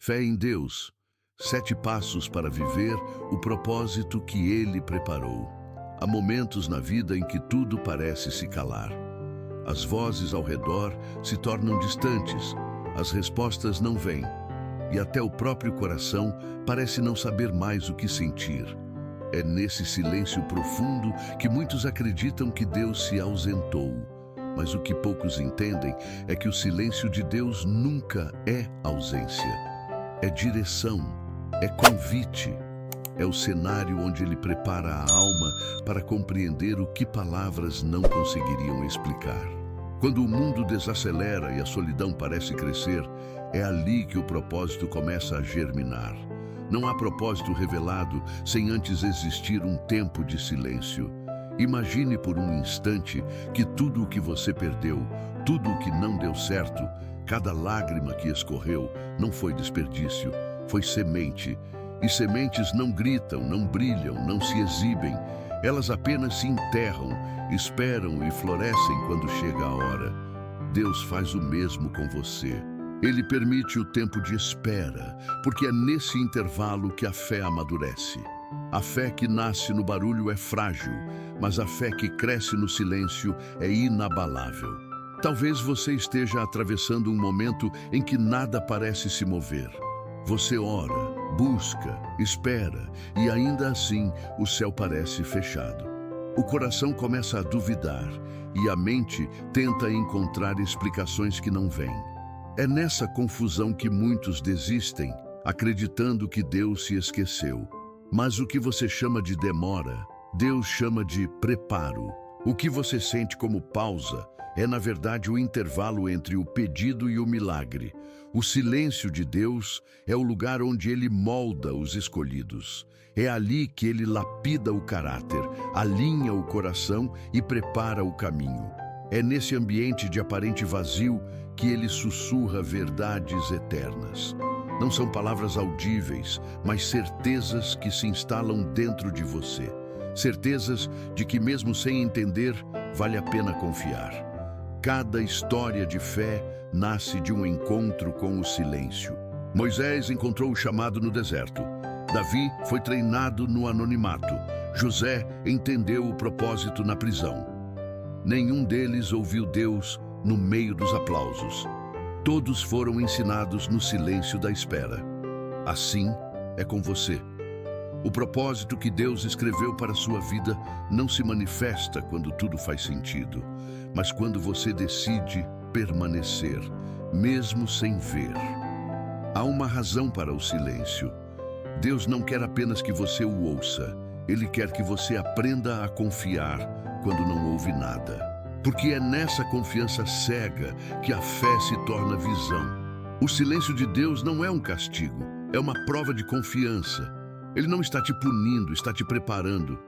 Fé em Deus. 7 passos para viver o propósito que Ele preparou. Há momentos na vida em que tudo parece se calar. As vozes ao redor se tornam distantes, as respostas não vêm, e até o próprio coração parece não saber mais o que sentir. É nesse silêncio profundo que muitos acreditam que Deus se ausentou. Mas o que poucos entendem é que o silêncio de Deus nunca é ausência. É direção, é convite, é o cenário onde Ele prepara a alma para compreender o que palavras não conseguiriam explicar. Quando o mundo desacelera e a solidão parece crescer, é ali que o propósito começa a germinar. Não há propósito revelado sem antes existir um tempo de silêncio. Imagine por um instante que tudo o que você perdeu, tudo o que não deu certo, cada lágrima que escorreu não foi desperdício, foi semente. E sementes não gritam, não brilham, não se exibem. Elas apenas se enterram, esperam e florescem quando chega a hora. Deus faz o mesmo com você. Ele permite o tempo de espera, porque é nesse intervalo que a fé amadurece. A fé que nasce no barulho é frágil, mas a fé que cresce no silêncio é inabalável. Talvez você esteja atravessando um momento em que nada parece se mover. Você ora, busca, espera e ainda assim o céu parece fechado. O coração começa a duvidar e a mente tenta encontrar explicações que não vêm. É nessa confusão que muitos desistem, acreditando que Deus se esqueceu. Mas o que você chama de demora, Deus chama de preparo. O que você sente como pausa é, na verdade, o intervalo entre o pedido e o milagre. O silêncio de Deus é o lugar onde Ele molda os escolhidos. É ali que Ele lapida o caráter, alinha o coração e prepara o caminho. É nesse ambiente de aparente vazio que Ele sussurra verdades eternas. Não são palavras audíveis, mas certezas que se instalam dentro de você. Certezas de que, mesmo sem entender, vale a pena confiar. Cada história de fé nasce de um encontro com o silêncio. Moisés encontrou o chamado no deserto. Davi foi treinado no anonimato. José entendeu o propósito na prisão. Nenhum deles ouviu Deus no meio dos aplausos. Todos foram ensinados no silêncio da espera. Assim é com você. O propósito que Deus escreveu para a sua vida não se manifesta quando tudo faz sentido, mas quando você decide permanecer, mesmo sem ver. Há uma razão para o silêncio. Deus não quer apenas que você o ouça. Ele quer que você aprenda a confiar quando não ouve nada. Porque é nessa confiança cega que a fé se torna visão. O silêncio de Deus não é um castigo, é uma prova de confiança. Ele não está te punindo, está te preparando.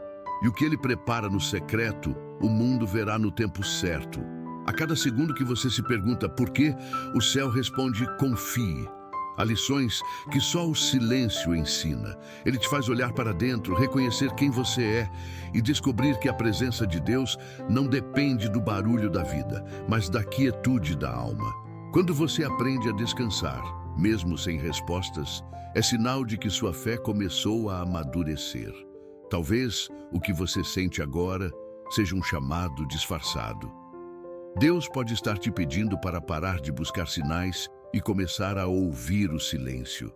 E o que Ele prepara no secreto, o mundo verá no tempo certo. A cada segundo que você se pergunta por quê, o céu responde: confie. Há lições que só o silêncio ensina. Ele te faz olhar para dentro, reconhecer quem você é e descobrir que a presença de Deus não depende do barulho da vida, mas da quietude da alma. Quando você aprende a descansar, mesmo sem respostas, é sinal de que sua fé começou a amadurecer. Talvez o que você sente agora seja um chamado disfarçado. Deus pode estar te pedindo para parar de buscar sinais e começar a ouvir o silêncio,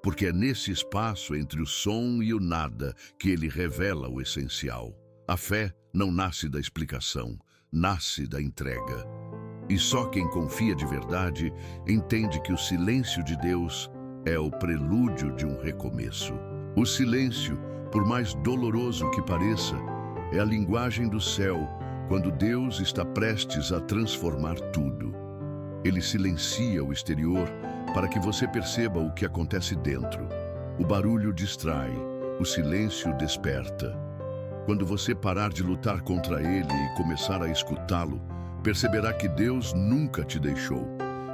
porque é nesse espaço entre o som e o nada que Ele revela o essencial. A fé não nasce da explicação, nasce da entrega. E só quem confia de verdade entende que o silêncio de Deus é o prelúdio de um recomeço. O silêncio, por mais doloroso que pareça, é a linguagem do céu quando Deus está prestes a transformar tudo. Ele silencia o exterior para que você perceba o que acontece dentro. O barulho distrai, o silêncio desperta. Quando você parar de lutar contra ele e começar a escutá-lo, perceberá que Deus nunca te deixou.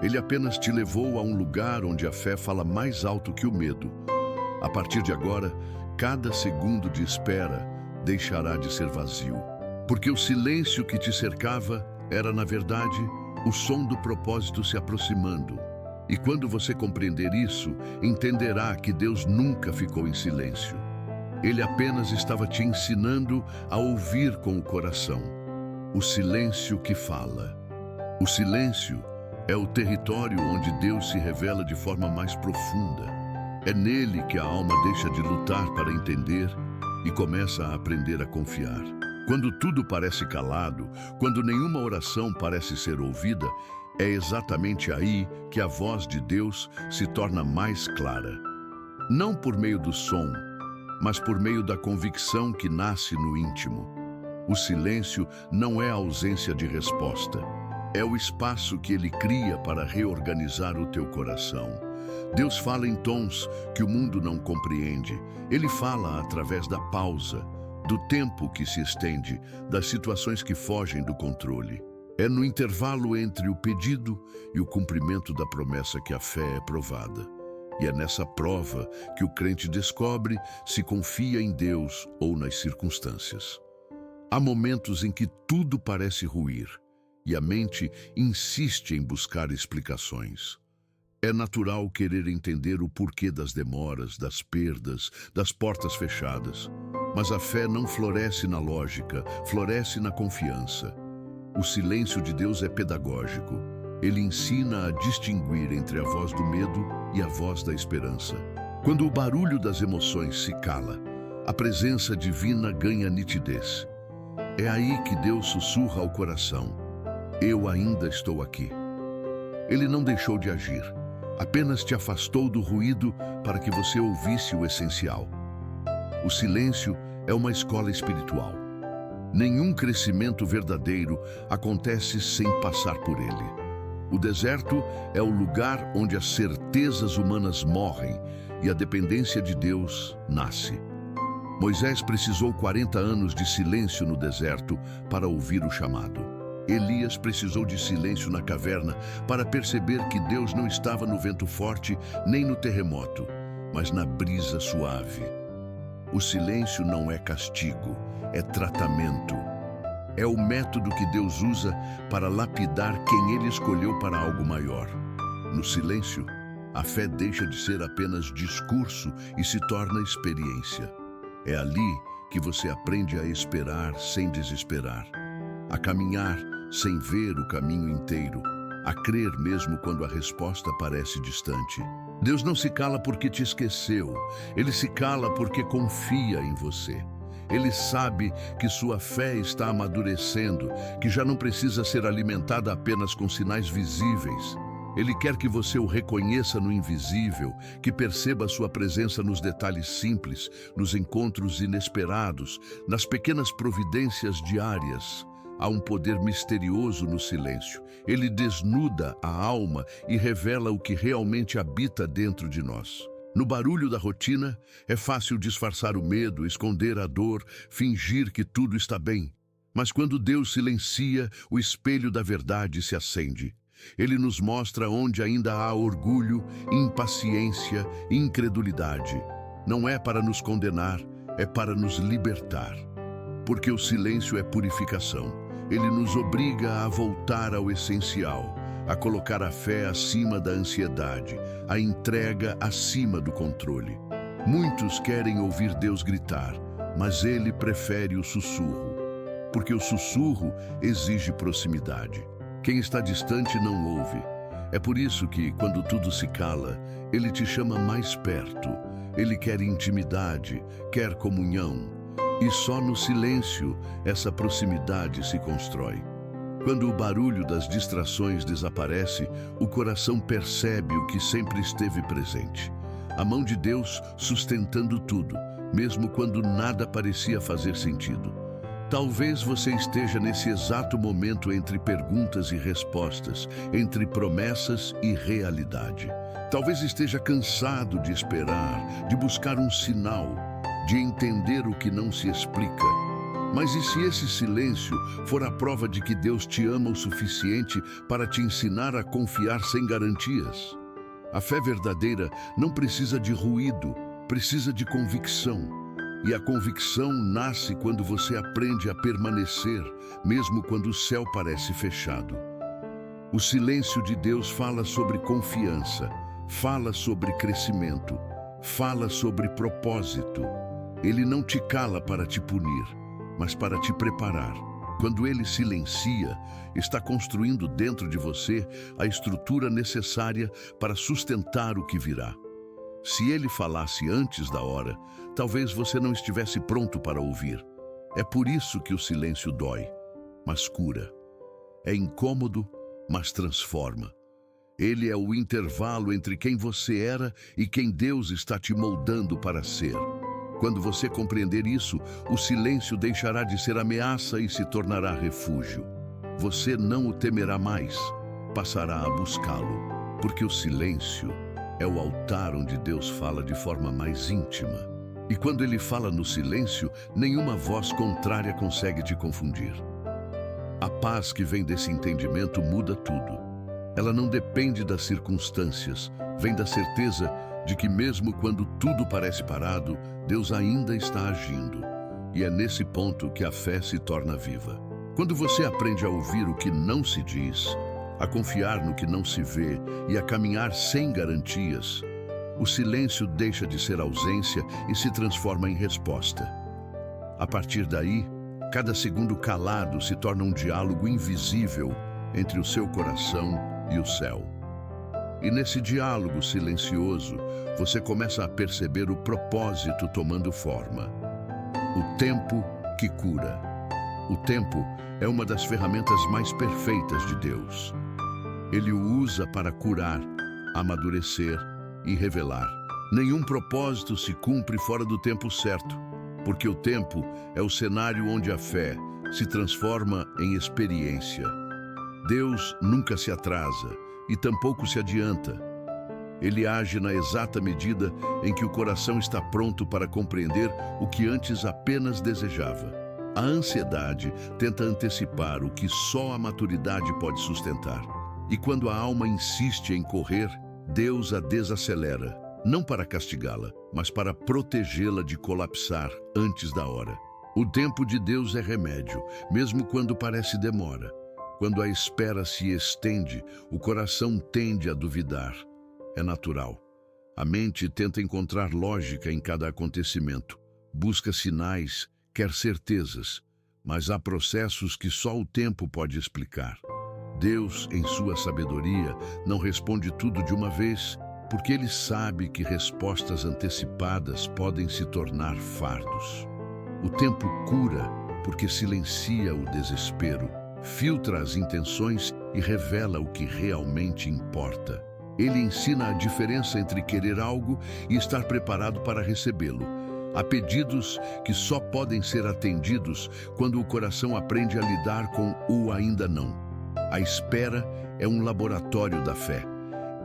Ele apenas te levou a um lugar onde a fé fala mais alto que o medo. A partir de agora, cada segundo de espera deixará de ser vazio. Porque o silêncio que te cercava era, na verdade, o som do propósito se aproximando. E quando você compreender isso, entenderá que Deus nunca ficou em silêncio. Ele apenas estava te ensinando a ouvir com o coração. O silêncio que fala. O silêncio é o território onde Deus se revela de forma mais profunda. É nele que a alma deixa de lutar para entender e começa a aprender a confiar. Quando tudo parece calado, quando nenhuma oração parece ser ouvida, é exatamente aí que a voz de Deus se torna mais clara. Não por meio do som, mas por meio da convicção que nasce no íntimo. O silêncio não é a ausência de resposta. É o espaço que ele cria para reorganizar o teu coração. Deus fala em tons que o mundo não compreende. Ele fala através da pausa, do tempo que se estende, das situações que fogem do controle. É no intervalo entre o pedido e o cumprimento da promessa que a fé é provada. E é nessa prova que o crente descobre se confia em Deus ou nas circunstâncias. Há momentos em que tudo parece ruir e a mente insiste em buscar explicações. É natural querer entender o porquê das demoras, das perdas, das portas fechadas. Mas a fé não floresce na lógica, floresce na confiança. O silêncio de Deus é pedagógico. Ele ensina a distinguir entre a voz do medo e a voz da esperança. Quando o barulho das emoções se cala, a presença divina ganha nitidez. É aí que Deus sussurra ao coração: eu ainda estou aqui. Ele não deixou de agir, apenas te afastou do ruído para que você ouvisse o essencial. O silêncio é uma escola espiritual. Nenhum crescimento verdadeiro acontece sem passar por ele. O deserto é o lugar onde as certezas humanas morrem e a dependência de Deus nasce. Moisés precisou 40 anos de silêncio no deserto para ouvir o chamado. Elias precisou de silêncio na caverna para perceber que Deus não estava no vento forte nem no terremoto, mas na brisa suave. O silêncio não é castigo, é tratamento. É o método que Deus usa para lapidar quem Ele escolheu para algo maior. No silêncio, a fé deixa de ser apenas discurso e se torna experiência. É ali que você aprende a esperar sem desesperar, a caminhar sem ver o caminho inteiro, a crer mesmo quando a resposta parece distante. Deus não se cala porque te esqueceu, Ele se cala porque confia em você. Ele sabe que sua fé está amadurecendo, que já não precisa ser alimentada apenas com sinais visíveis. Ele quer que você o reconheça no invisível, que perceba sua presença nos detalhes simples, nos encontros inesperados, nas pequenas providências diárias. Há um poder misterioso no silêncio. Ele desnuda a alma e revela o que realmente habita dentro de nós. No barulho da rotina, é fácil disfarçar o medo, esconder a dor, fingir que tudo está bem. Mas quando Deus silencia, o espelho da verdade se acende. Ele nos mostra onde ainda há orgulho, impaciência, incredulidade. Não é para nos condenar, é para nos libertar. Porque o silêncio é purificação. Ele nos obriga a voltar ao essencial, a colocar a fé acima da ansiedade, a entrega acima do controle. Muitos querem ouvir Deus gritar, mas Ele prefere o sussurro, porque o sussurro exige proximidade. Quem está distante não ouve. É por isso que, quando tudo se cala, Ele te chama mais perto. Ele quer intimidade, quer comunhão. E só no silêncio essa proximidade se constrói. Quando o barulho das distrações desaparece, o coração percebe o que sempre esteve presente. A mão de Deus sustentando tudo, mesmo quando nada parecia fazer sentido. Talvez você esteja nesse exato momento entre perguntas e respostas, entre promessas e realidade. Talvez esteja cansado de esperar, de buscar um sinal, de entender o que não se explica. Mas e se esse silêncio for a prova de que Deus te ama o suficiente para te ensinar a confiar sem garantias? A fé verdadeira não precisa de ruído, precisa de convicção. E a convicção nasce quando você aprende a permanecer, mesmo quando o céu parece fechado. O silêncio de Deus fala sobre confiança, fala sobre crescimento, fala sobre propósito. Ele não te cala para te punir, mas para te preparar. Quando ele silencia, está construindo dentro de você a estrutura necessária para sustentar o que virá. Se ele falasse antes da hora, talvez você não estivesse pronto para ouvir. É por isso que o silêncio dói, mas cura. É incômodo, mas transforma. Ele é o intervalo entre quem você era e quem Deus está te moldando para ser. Quando você compreender isso, o silêncio deixará de ser ameaça e se tornará refúgio. Você não o temerá mais, passará a buscá-lo, porque o silêncio é o altar onde Deus fala de forma mais íntima. E quando ele fala no silêncio, nenhuma voz contrária consegue te confundir. A paz que vem desse entendimento muda tudo. Ela não depende das circunstâncias, vem da certeza de que mesmo quando tudo parece parado, Deus ainda está agindo. E é nesse ponto que a fé se torna viva. Quando você aprende a ouvir o que não se diz, a confiar no que não se vê e a caminhar sem garantias, o silêncio deixa de ser ausência e se transforma em resposta. A partir daí, cada segundo calado se torna um diálogo invisível entre o seu coração e o céu. E nesse diálogo silencioso, você começa a perceber o propósito tomando forma. O tempo que cura. O tempo é uma das ferramentas mais perfeitas de Deus. Ele o usa para curar, amadurecer e revelar. Nenhum propósito se cumpre fora do tempo certo, porque o tempo é o cenário onde a fé se transforma em experiência. Deus nunca se atrasa e tampouco se adianta. Ele age na exata medida em que o coração está pronto para compreender o que antes apenas desejava. A ansiedade tenta antecipar o que só a maturidade pode sustentar. E quando a alma insiste em correr, Deus a desacelera, não para castigá-la, mas para protegê-la de colapsar antes da hora. O tempo de Deus é remédio, mesmo quando parece demora. Quando a espera se estende, o coração tende a duvidar. É natural. A mente tenta encontrar lógica em cada acontecimento. Busca sinais, quer certezas, mas há processos que só o tempo pode explicar. Deus, em sua sabedoria, não responde tudo de uma vez, porque ele sabe que respostas antecipadas podem se tornar fardos. O tempo cura porque silencia o desespero, filtra as intenções e revela o que realmente importa. Ele ensina a diferença entre querer algo e estar preparado para recebê-lo. Há pedidos que só podem ser atendidos quando o coração aprende a lidar com o ainda não. A espera é um laboratório da fé.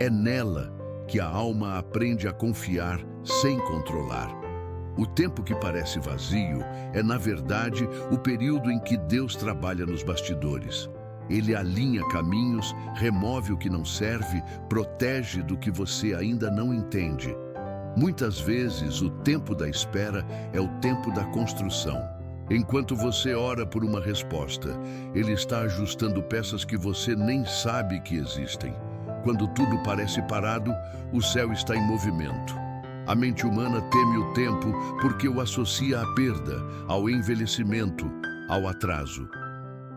É nela que a alma aprende a confiar sem controlar. O tempo que parece vazio é, na verdade, o período em que Deus trabalha nos bastidores. Ele alinha caminhos, remove o que não serve, protege do que você ainda não entende. Muitas vezes, o tempo da espera é o tempo da construção. Enquanto você ora por uma resposta, ele está ajustando peças que você nem sabe que existem. Quando tudo parece parado, o céu está em movimento. A mente humana teme o tempo porque o associa à perda, ao envelhecimento, ao atraso.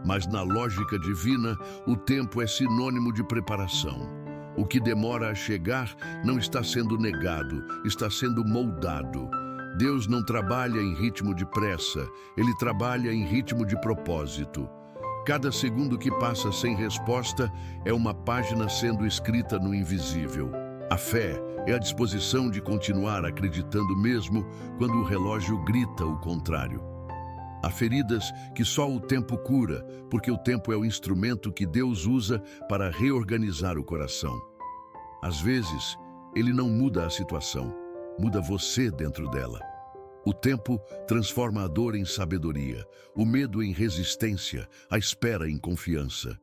Mas na lógica divina, o tempo é sinônimo de preparação. O que demora a chegar não está sendo negado, está sendo moldado. Deus não trabalha em ritmo de pressa, ele trabalha em ritmo de propósito. Cada segundo que passa sem resposta é uma página sendo escrita no invisível. A fé é a disposição de continuar acreditando mesmo quando o relógio grita o contrário. Há feridas que só o tempo cura, porque o tempo é o instrumento que Deus usa para reorganizar o coração. Às vezes, ele não muda a situação, muda você dentro dela. O tempo transforma a dor em sabedoria, o medo em resistência, a espera em confiança.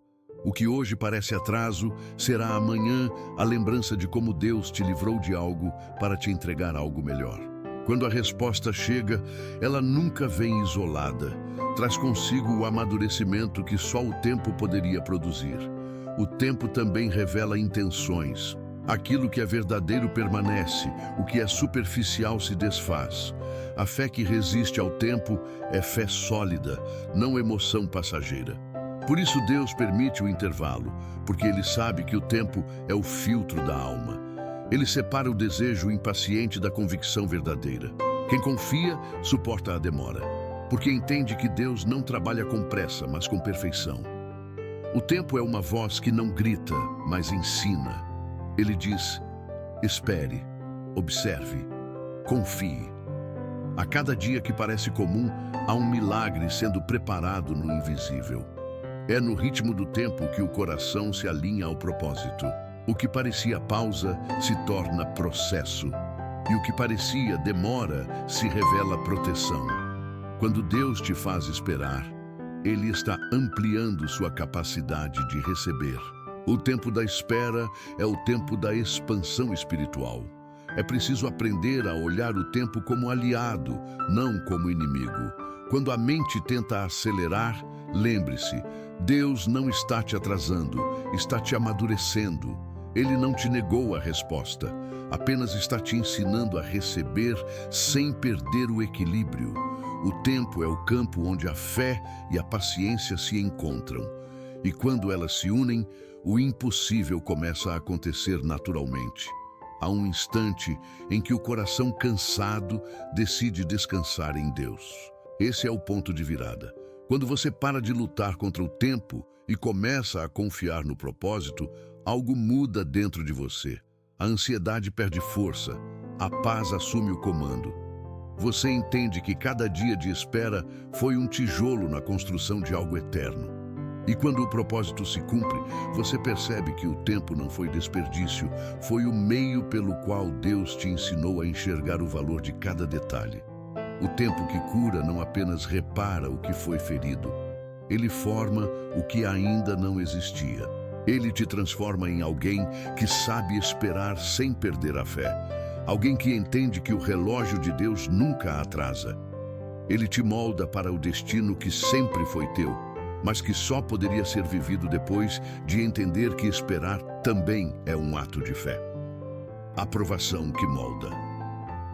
O que hoje parece atraso, será amanhã a lembrança de como Deus te livrou de algo para te entregar algo melhor. Quando a resposta chega, ela nunca vem isolada. Traz consigo o amadurecimento que só o tempo poderia produzir. O tempo também revela intenções. Aquilo que é verdadeiro permanece, o que é superficial se desfaz. A fé que resiste ao tempo é fé sólida, não emoção passageira. Por isso Deus permite o intervalo, porque Ele sabe que o tempo é o filtro da alma. Ele separa o desejo impaciente da convicção verdadeira. Quem confia, suporta a demora, porque entende que Deus não trabalha com pressa, mas com perfeição. O tempo é uma voz que não grita, mas ensina. Ele diz: espere, observe, confie. A cada dia que parece comum, há um milagre sendo preparado no invisível. É no ritmo do tempo que o coração se alinha ao propósito. O que parecia pausa se torna processo. E o que parecia demora se revela proteção. Quando Deus te faz esperar, Ele está ampliando sua capacidade de receber. O tempo da espera é o tempo da expansão espiritual. É preciso aprender a olhar o tempo como aliado, não como inimigo. Quando a mente tenta acelerar, lembre-se, Deus não está te atrasando, está te amadurecendo. Ele não te negou a resposta, apenas está te ensinando a receber sem perder o equilíbrio. O tempo é o campo onde a fé e a paciência se encontram. E quando elas se unem, o impossível começa a acontecer naturalmente. Há um instante em que o coração cansado decide descansar em Deus. Esse é o ponto de virada. Quando você para de lutar contra o tempo e começa a confiar no propósito, algo muda dentro de você. A ansiedade perde força, a paz assume o comando. Você entende que cada dia de espera foi um tijolo na construção de algo eterno. E quando o propósito se cumpre, você percebe que o tempo não foi desperdício, foi o meio pelo qual Deus te ensinou a enxergar o valor de cada detalhe. O tempo que cura não apenas repara o que foi ferido, ele forma o que ainda não existia. Ele te transforma em alguém que sabe esperar sem perder a fé. Alguém que entende que o relógio de Deus nunca atrasa. Ele te molda para o destino que sempre foi teu, mas que só poderia ser vivido depois de entender que esperar também é um ato de fé. Aprovação que molda.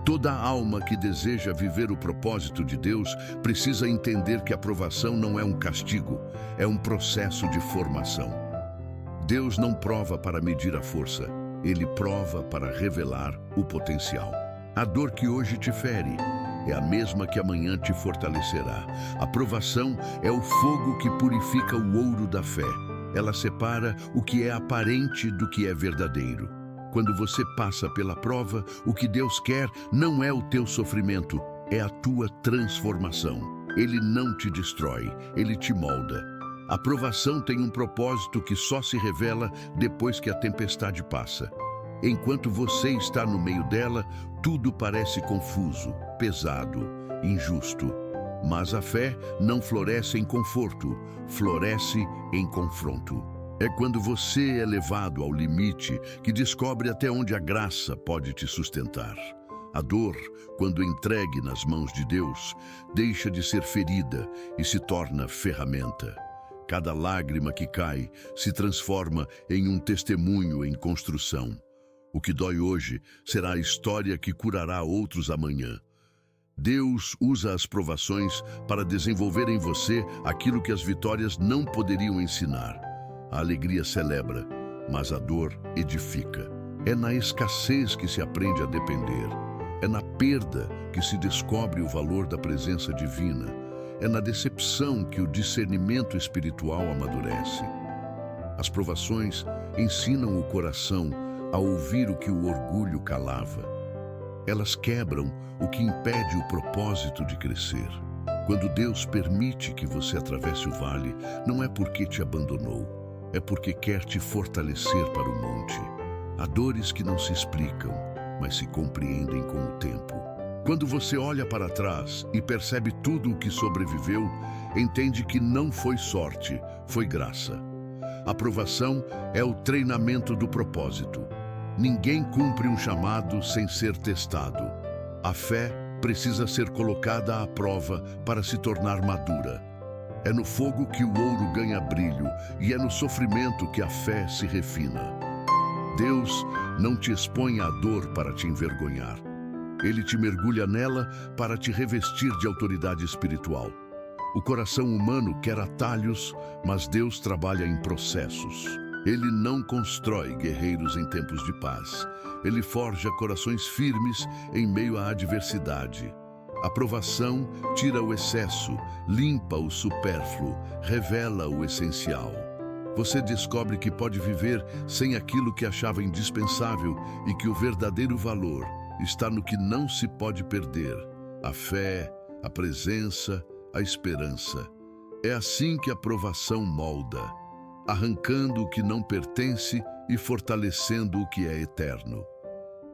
Toda alma que deseja viver o propósito de Deus precisa entender que a aprovação não é um castigo, é um processo de formação. Deus não prova para medir a força, Ele prova para revelar o potencial. A dor que hoje te fere é a mesma que amanhã te fortalecerá. A provação é o fogo que purifica o ouro da fé. Ela separa o que é aparente do que é verdadeiro. Quando você passa pela prova, o que Deus quer não é o teu sofrimento, é a tua transformação. Ele não te destrói, Ele te molda. A provação tem um propósito que só se revela depois que a tempestade passa. Enquanto você está no meio dela, tudo parece confuso, pesado, injusto. Mas a fé não floresce em conforto, floresce em confronto. É quando você é levado ao limite que descobre até onde a graça pode te sustentar. A dor, quando entregue nas mãos de Deus, deixa de ser ferida e se torna ferramenta. Cada lágrima que cai se transforma em um testemunho em construção. O que dói hoje será a história que curará outros amanhã. Deus usa as provações para desenvolver em você aquilo que as vitórias não poderiam ensinar. A alegria celebra, mas a dor edifica. É na escassez que se aprende a depender. É na perda que se descobre o valor da presença divina. É na decepção que o discernimento espiritual amadurece. As provações ensinam o coração a ouvir o que o orgulho calava. Elas quebram o que impede o propósito de crescer. Quando Deus permite que você atravesse o vale, não é porque te abandonou, é porque quer te fortalecer para o monte. Há dores que não se explicam, mas se compreendem com o tempo. Quando você olha para trás e percebe tudo o que sobreviveu, entende que não foi sorte, foi graça. A provação é o treinamento do propósito. Ninguém cumpre um chamado sem ser testado. A fé precisa ser colocada à prova para se tornar madura. É no fogo que o ouro ganha brilho e é no sofrimento que a fé se refina. Deus não te expõe à dor para te envergonhar. Ele te mergulha nela para te revestir de autoridade espiritual. O coração humano quer atalhos, mas Deus trabalha em processos. Ele não constrói guerreiros em tempos de paz. Ele forja corações firmes em meio à adversidade. A provação tira o excesso, limpa o supérfluo, revela o essencial. Você descobre que pode viver sem aquilo que achava indispensável e que o verdadeiro valor está no que não se pode perder: a fé, a presença, a esperança. É assim que a provação molda, arrancando o que não pertence e fortalecendo o que é eterno.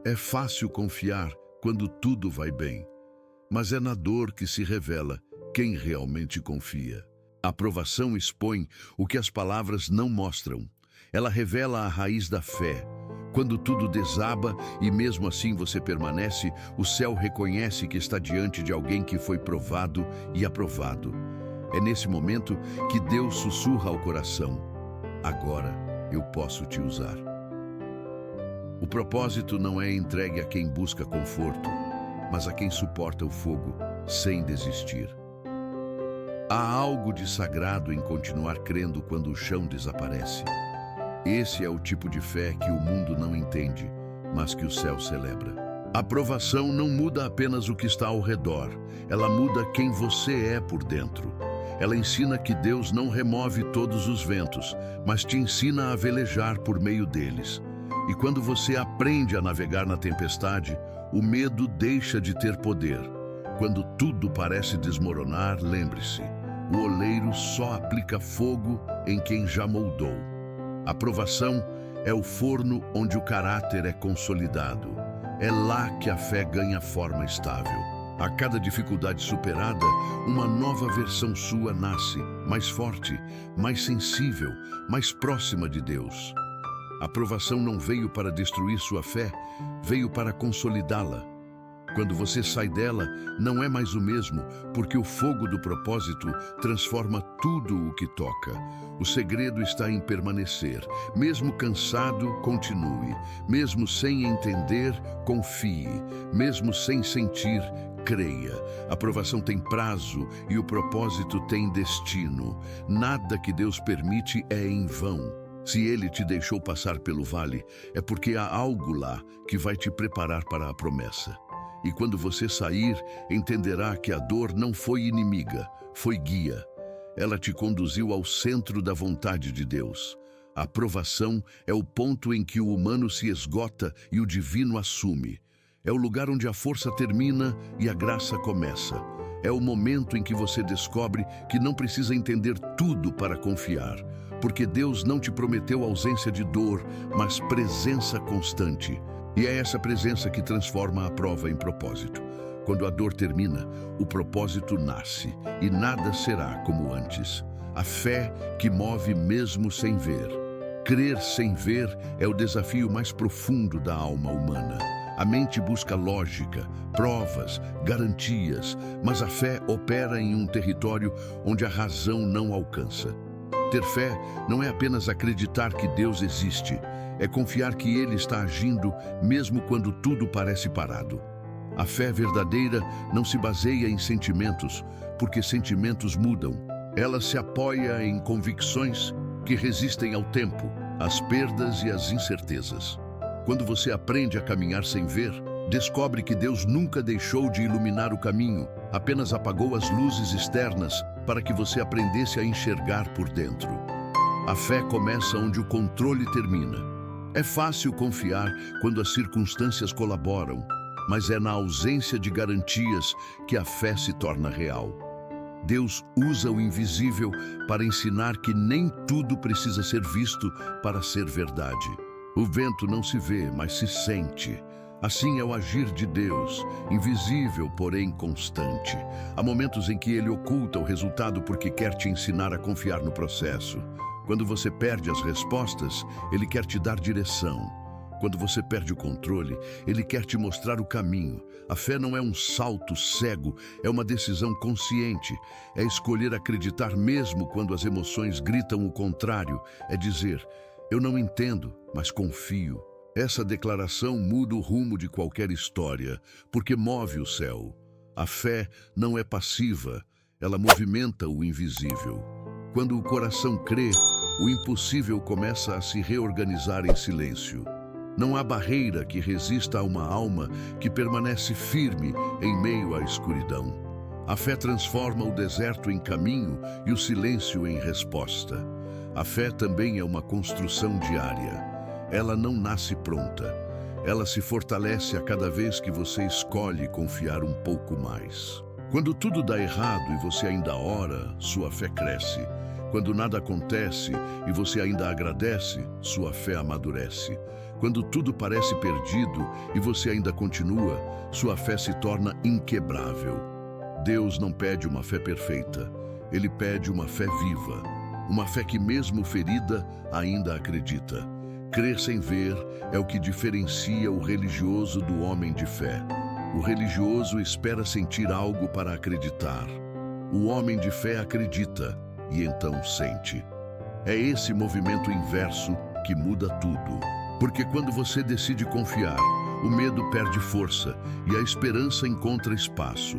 É fácil confiar quando tudo vai bem, mas é na dor que se revela quem realmente confia. A provação expõe o que as palavras não mostram. Ela revela a raiz da fé. Quando tudo desaba e mesmo assim você permanece, o céu reconhece que está diante de alguém que foi provado e aprovado. É nesse momento que Deus sussurra ao coração: agora eu posso te usar. O propósito não é entregue a quem busca conforto, mas a quem suporta o fogo sem desistir. Há algo de sagrado em continuar crendo quando o chão desaparece. Esse é o tipo de fé que o mundo não entende, mas que o céu celebra. A provação não muda apenas o que está ao redor, ela muda quem você é por dentro. Ela ensina que Deus não remove todos os ventos, mas te ensina a velejar por meio deles. E quando você aprende a navegar na tempestade, o medo deixa de ter poder. Quando tudo parece desmoronar, lembre-se: o oleiro só aplica fogo em quem já moldou. A provação é o forno onde o caráter é consolidado. É lá que a fé ganha forma estável. A cada dificuldade superada, uma nova versão sua nasce, mais forte, mais sensível, mais próxima de Deus. A provação não veio para destruir sua fé, veio para consolidá-la. Quando você sai dela, não é mais o mesmo, porque o fogo do propósito transforma tudo o que toca. O segredo está em permanecer. Mesmo cansado, continue. Mesmo sem entender, confie. Mesmo sem sentir, creia. A provação tem prazo e o propósito tem destino. Nada que Deus permite é em vão. Se Ele te deixou passar pelo vale, é porque há algo lá que vai te preparar para a promessa. E quando você sair, entenderá que a dor não foi inimiga, foi guia. Ela te conduziu ao centro da vontade de Deus. A provação é o ponto em que o humano se esgota e o divino assume. É o lugar onde a força termina e a graça começa. É o momento em que você descobre que não precisa entender tudo para confiar, porque Deus não te prometeu ausência de dor, mas presença constante. E é essa presença que transforma a prova em propósito. Quando a dor termina, o propósito nasce e nada será como antes. A fé que move mesmo sem ver. Crer sem ver é o desafio mais profundo da alma humana. A mente busca lógica, provas, garantias, mas a fé opera em um território onde a razão não alcança. Ter fé não é apenas acreditar que Deus existe, é confiar que Ele está agindo mesmo quando tudo parece parado. A fé verdadeira não se baseia em sentimentos, porque sentimentos mudam. Ela se apoia em convicções que resistem ao tempo, às perdas e às incertezas. Quando você aprende a caminhar sem ver, descobre que Deus nunca deixou de iluminar o caminho, apenas apagou as luzes externas para que você aprendesse a enxergar por dentro. A fé começa onde o controle termina. É fácil confiar quando as circunstâncias colaboram, mas é na ausência de garantias que a fé se torna real. Deus usa o invisível para ensinar que nem tudo precisa ser visto para ser verdade. O vento não se vê, mas se sente. Assim é o agir de Deus, invisível, porém constante. Há momentos em que Ele oculta o resultado porque quer te ensinar a confiar no processo. Quando você perde as respostas, Ele quer te dar direção. Quando você perde o controle, ele quer te mostrar o caminho. A fé não é um salto cego, é uma decisão consciente. É escolher acreditar mesmo quando as emoções gritam o contrário. É dizer, eu não entendo, mas confio. Essa declaração muda o rumo de qualquer história, porque move o céu. A fé não é passiva, ela movimenta o invisível. Quando o coração crê, o impossível começa a se reorganizar em silêncio. Não há barreira que resista a uma alma que permanece firme em meio à escuridão. A fé transforma o deserto em caminho e o silêncio em resposta. A fé também é uma construção diária. Ela não nasce pronta. Ela se fortalece a cada vez que você escolhe confiar um pouco mais. Quando tudo dá errado e você ainda ora, sua fé cresce. Quando nada acontece e você ainda agradece, sua fé amadurece. Quando tudo parece perdido e você ainda continua, sua fé se torna inquebrável. Deus não pede uma fé perfeita, Ele pede uma fé viva. Uma fé que mesmo ferida, ainda acredita. Crer sem ver é o que diferencia o religioso do homem de fé. O religioso espera sentir algo para acreditar. O homem de fé acredita e então sente. É esse movimento inverso que muda tudo. Porque quando você decide confiar, o medo perde força e a esperança encontra espaço.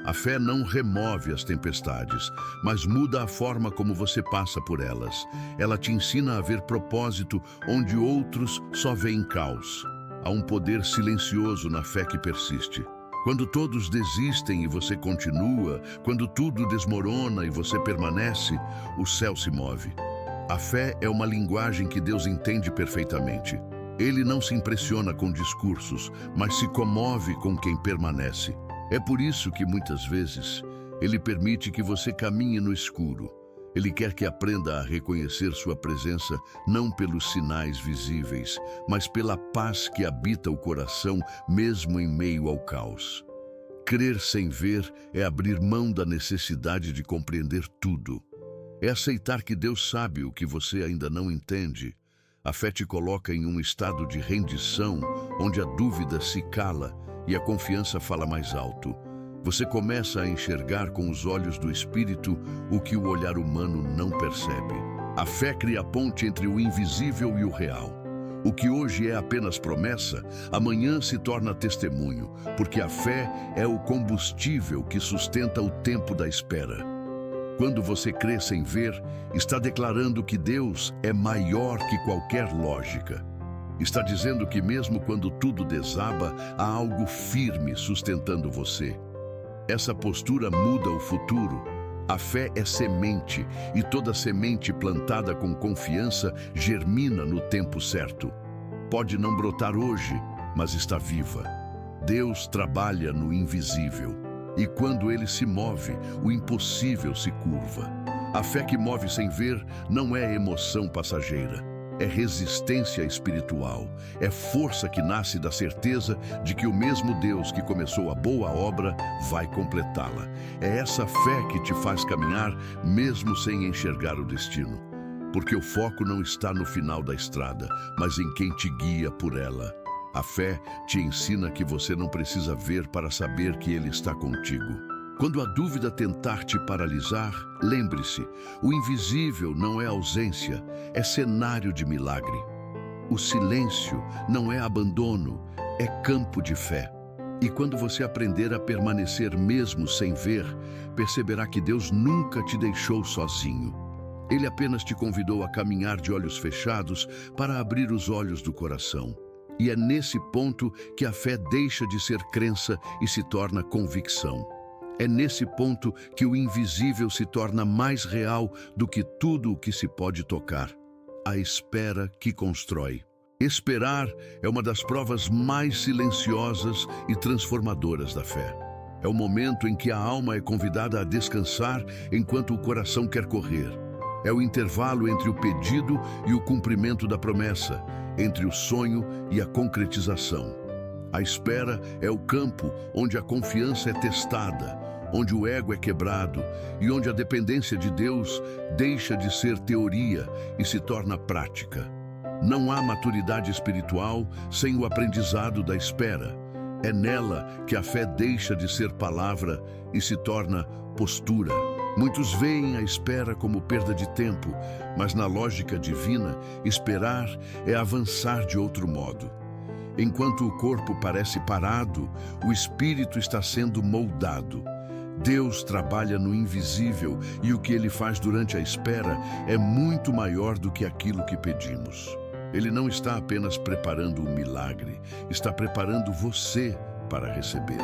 A fé não remove as tempestades, mas muda a forma como você passa por elas. Ela te ensina a ver propósito onde outros só veem caos. Há um poder silencioso na fé que persiste. Quando todos desistem e você continua, quando tudo desmorona e você permanece, o céu se move. A fé é uma linguagem que Deus entende perfeitamente. Ele não se impressiona com discursos, mas se comove com quem permanece. É por isso que muitas vezes Ele permite que você caminhe no escuro. Ele quer que aprenda a reconhecer sua presença não pelos sinais visíveis, mas pela paz que habita o coração mesmo em meio ao caos. Crer sem ver é abrir mão da necessidade de compreender tudo. É aceitar que Deus sabe o que você ainda não entende. A fé te coloca em um estado de rendição, onde a dúvida se cala e a confiança fala mais alto. Você começa a enxergar com os olhos do Espírito o que o olhar humano não percebe. A fé cria a ponte entre o invisível e o real. O que hoje é apenas promessa, amanhã se torna testemunho, porque a fé é o combustível que sustenta o tempo da espera. Quando você crê sem ver, está declarando que Deus é maior que qualquer lógica. Está dizendo que mesmo quando tudo desaba, há algo firme sustentando você. Essa postura muda o futuro. A fé é semente, e toda semente plantada com confiança germina no tempo certo. Pode não brotar hoje, mas está viva. Deus trabalha no invisível. E quando Ele se move, o impossível se curva. A fé que move sem ver não é emoção passageira. É resistência espiritual. É força que nasce da certeza de que o mesmo Deus que começou a boa obra vai completá-la. É essa fé que te faz caminhar mesmo sem enxergar o destino. Porque o foco não está no final da estrada, mas em quem te guia por ela. A fé te ensina que você não precisa ver para saber que Ele está contigo. Quando a dúvida tentar te paralisar, lembre-se, o invisível não é ausência, é cenário de milagre. O silêncio não é abandono, é campo de fé. E quando você aprender a permanecer mesmo sem ver, perceberá que Deus nunca te deixou sozinho. Ele apenas te convidou a caminhar de olhos fechados para abrir os olhos do coração. E é nesse ponto que a fé deixa de ser crença e se torna convicção. É nesse ponto que o invisível se torna mais real do que tudo o que se pode tocar. A espera que constrói. Esperar é uma das provas mais silenciosas e transformadoras da fé. É o momento em que a alma é convidada a descansar enquanto o coração quer correr. É o intervalo entre o pedido e o cumprimento da promessa, entre o sonho e a concretização. A espera é o campo onde a confiança é testada, onde o ego é quebrado e onde a dependência de Deus deixa de ser teoria e se torna prática. Não há maturidade espiritual sem o aprendizado da espera. É nela que a fé deixa de ser palavra e se torna postura. Muitos veem a espera como perda de tempo, mas na lógica divina, esperar é avançar de outro modo. Enquanto o corpo parece parado, o espírito está sendo moldado. Deus trabalha no invisível e o que Ele faz durante a espera é muito maior do que aquilo que pedimos. Ele não está apenas preparando um milagre, está preparando você para recebê-lo.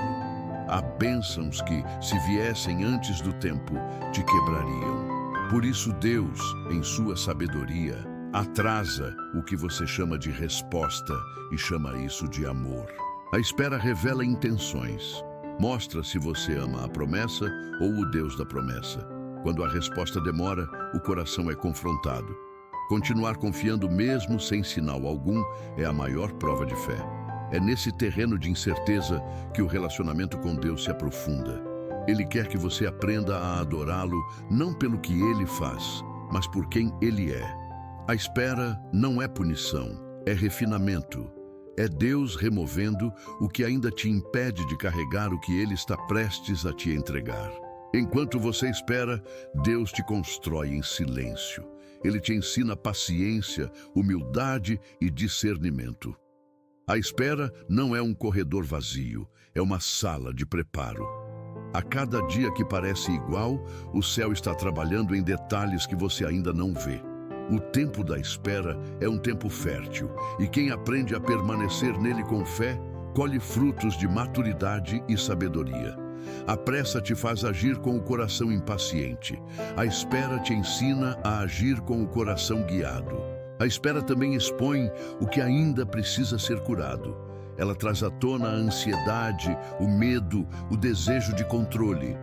Há bênçãos que, se viessem antes do tempo, te quebrariam. Por isso Deus, em sua sabedoria, atrasa o que você chama de resposta e chama isso de amor. A espera revela intenções. Mostra se você ama a promessa ou o Deus da promessa. Quando a resposta demora, o coração é confrontado. Continuar confiando mesmo sem sinal algum é a maior prova de fé. É nesse terreno de incerteza que o relacionamento com Deus se aprofunda. Ele quer que você aprenda a adorá-lo não pelo que Ele faz, mas por quem Ele é. A espera não é punição, é refinamento. É Deus removendo o que ainda te impede de carregar o que Ele está prestes a te entregar. Enquanto você espera, Deus te constrói em silêncio. Ele te ensina paciência, humildade e discernimento. A espera não é um corredor vazio, é uma sala de preparo. A cada dia que parece igual, o céu está trabalhando em detalhes que você ainda não vê. O tempo da espera é um tempo fértil, e quem aprende a permanecer nele com fé, colhe frutos de maturidade e sabedoria. A pressa te faz agir com o coração impaciente. A espera te ensina a agir com o coração guiado. A espera também expõe o que ainda precisa ser curado. Ela traz à tona a ansiedade, o medo, o desejo de controle.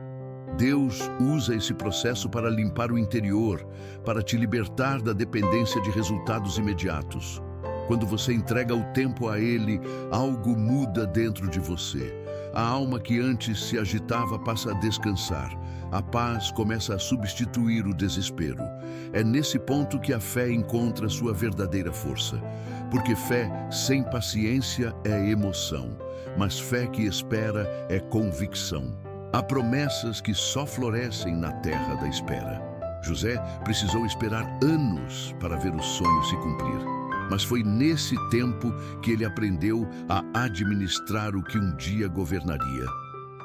Deus usa esse processo para limpar o interior, para te libertar da dependência de resultados imediatos. Quando você entrega o tempo a Ele, algo muda dentro de você. A alma que antes se agitava passa a descansar. A paz começa a substituir o desespero. É nesse ponto que a fé encontra sua verdadeira força. Porque fé sem paciência é emoção, mas fé que espera é convicção. Há promessas que só florescem na terra da espera. José precisou esperar anos para ver o sonho se cumprir. Mas foi nesse tempo que ele aprendeu a administrar o que um dia governaria.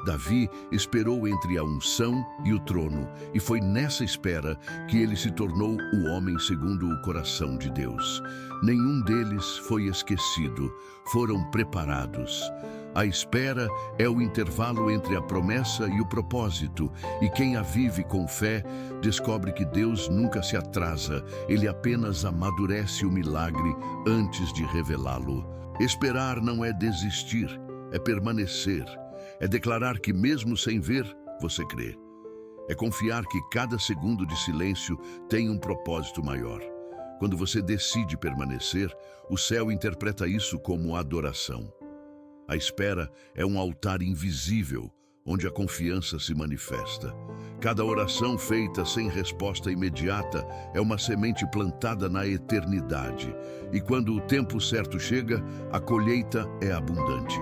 Davi esperou entre a unção e o trono, e foi nessa espera que ele se tornou o homem segundo o coração de Deus. Nenhum deles foi esquecido, foram preparados. A espera é o intervalo entre a promessa e o propósito, e quem a vive com fé descobre que Deus nunca se atrasa, Ele apenas amadurece o milagre antes de revelá-lo. Esperar não é desistir, é permanecer, é declarar que mesmo sem ver, você crê. É confiar que cada segundo de silêncio tem um propósito maior. Quando você decide permanecer, o céu interpreta isso como adoração. A espera é um altar invisível, onde a confiança se manifesta. Cada oração feita sem resposta imediata é uma semente plantada na eternidade. E quando o tempo certo chega, a colheita é abundante.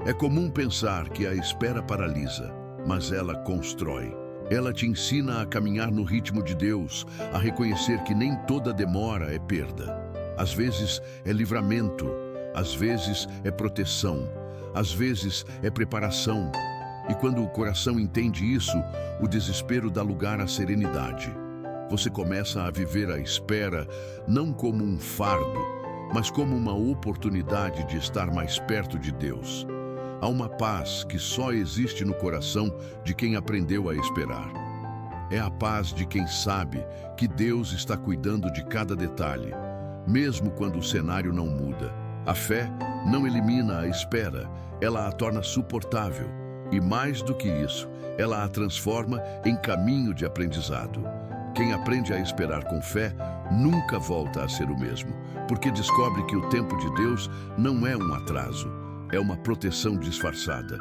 É comum pensar que a espera paralisa, mas ela constrói. Ela te ensina a caminhar no ritmo de Deus, a reconhecer que nem toda demora é perda. Às vezes é livramento, às vezes é proteção, às vezes é preparação. E quando o coração entende isso, o desespero dá lugar à serenidade. Você começa a viver a espera não como um fardo, mas como uma oportunidade de estar mais perto de Deus. Há uma paz que só existe no coração de quem aprendeu a esperar. É a paz de quem sabe que Deus está cuidando de cada detalhe, mesmo quando o cenário não muda. A fé não elimina a espera, ela a torna suportável. E mais do que isso, ela a transforma em caminho de aprendizado. Quem aprende a esperar com fé nunca volta a ser o mesmo, porque descobre que o tempo de Deus não é um atraso, é uma proteção disfarçada.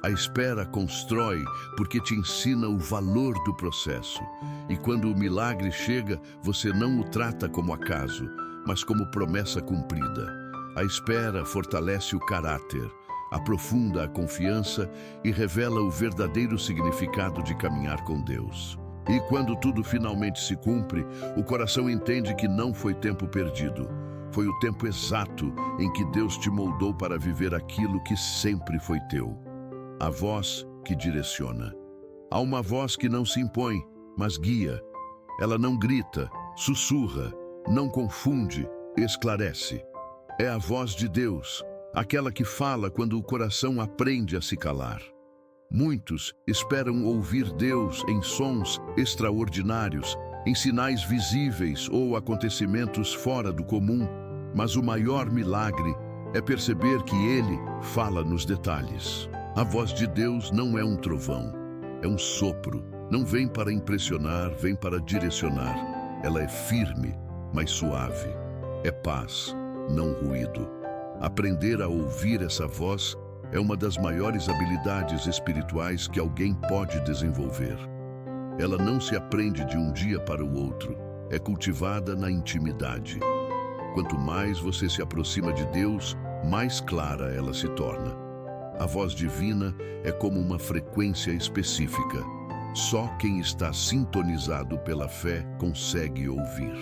A espera constrói porque te ensina o valor do processo. E quando o milagre chega, você não o trata como acaso, mas como promessa cumprida. A espera fortalece o caráter, aprofunda a confiança e revela o verdadeiro significado de caminhar com Deus. E quando tudo finalmente se cumpre, o coração entende que não foi tempo perdido. Foi o tempo exato em que Deus te moldou para viver aquilo que sempre foi teu. A voz que direciona. Há uma voz que não se impõe, mas guia. Ela não grita, sussurra, não confunde, esclarece. É a voz de Deus, aquela que fala quando o coração aprende a se calar. Muitos esperam ouvir Deus em sons extraordinários, em sinais visíveis ou acontecimentos fora do comum, mas o maior milagre é perceber que Ele fala nos detalhes. A voz de Deus não é um trovão, é um sopro. Não vem para impressionar, vem para direcionar. Ela é firme, mas suave. É paz, não ruído. Aprender a ouvir essa voz é uma das maiores habilidades espirituais que alguém pode desenvolver. Ela não se aprende de um dia para o outro, é cultivada na intimidade. Quanto mais você se aproxima de Deus, mais clara ela se torna. A voz divina é como uma frequência específica. Só quem está sintonizado pela fé consegue ouvir.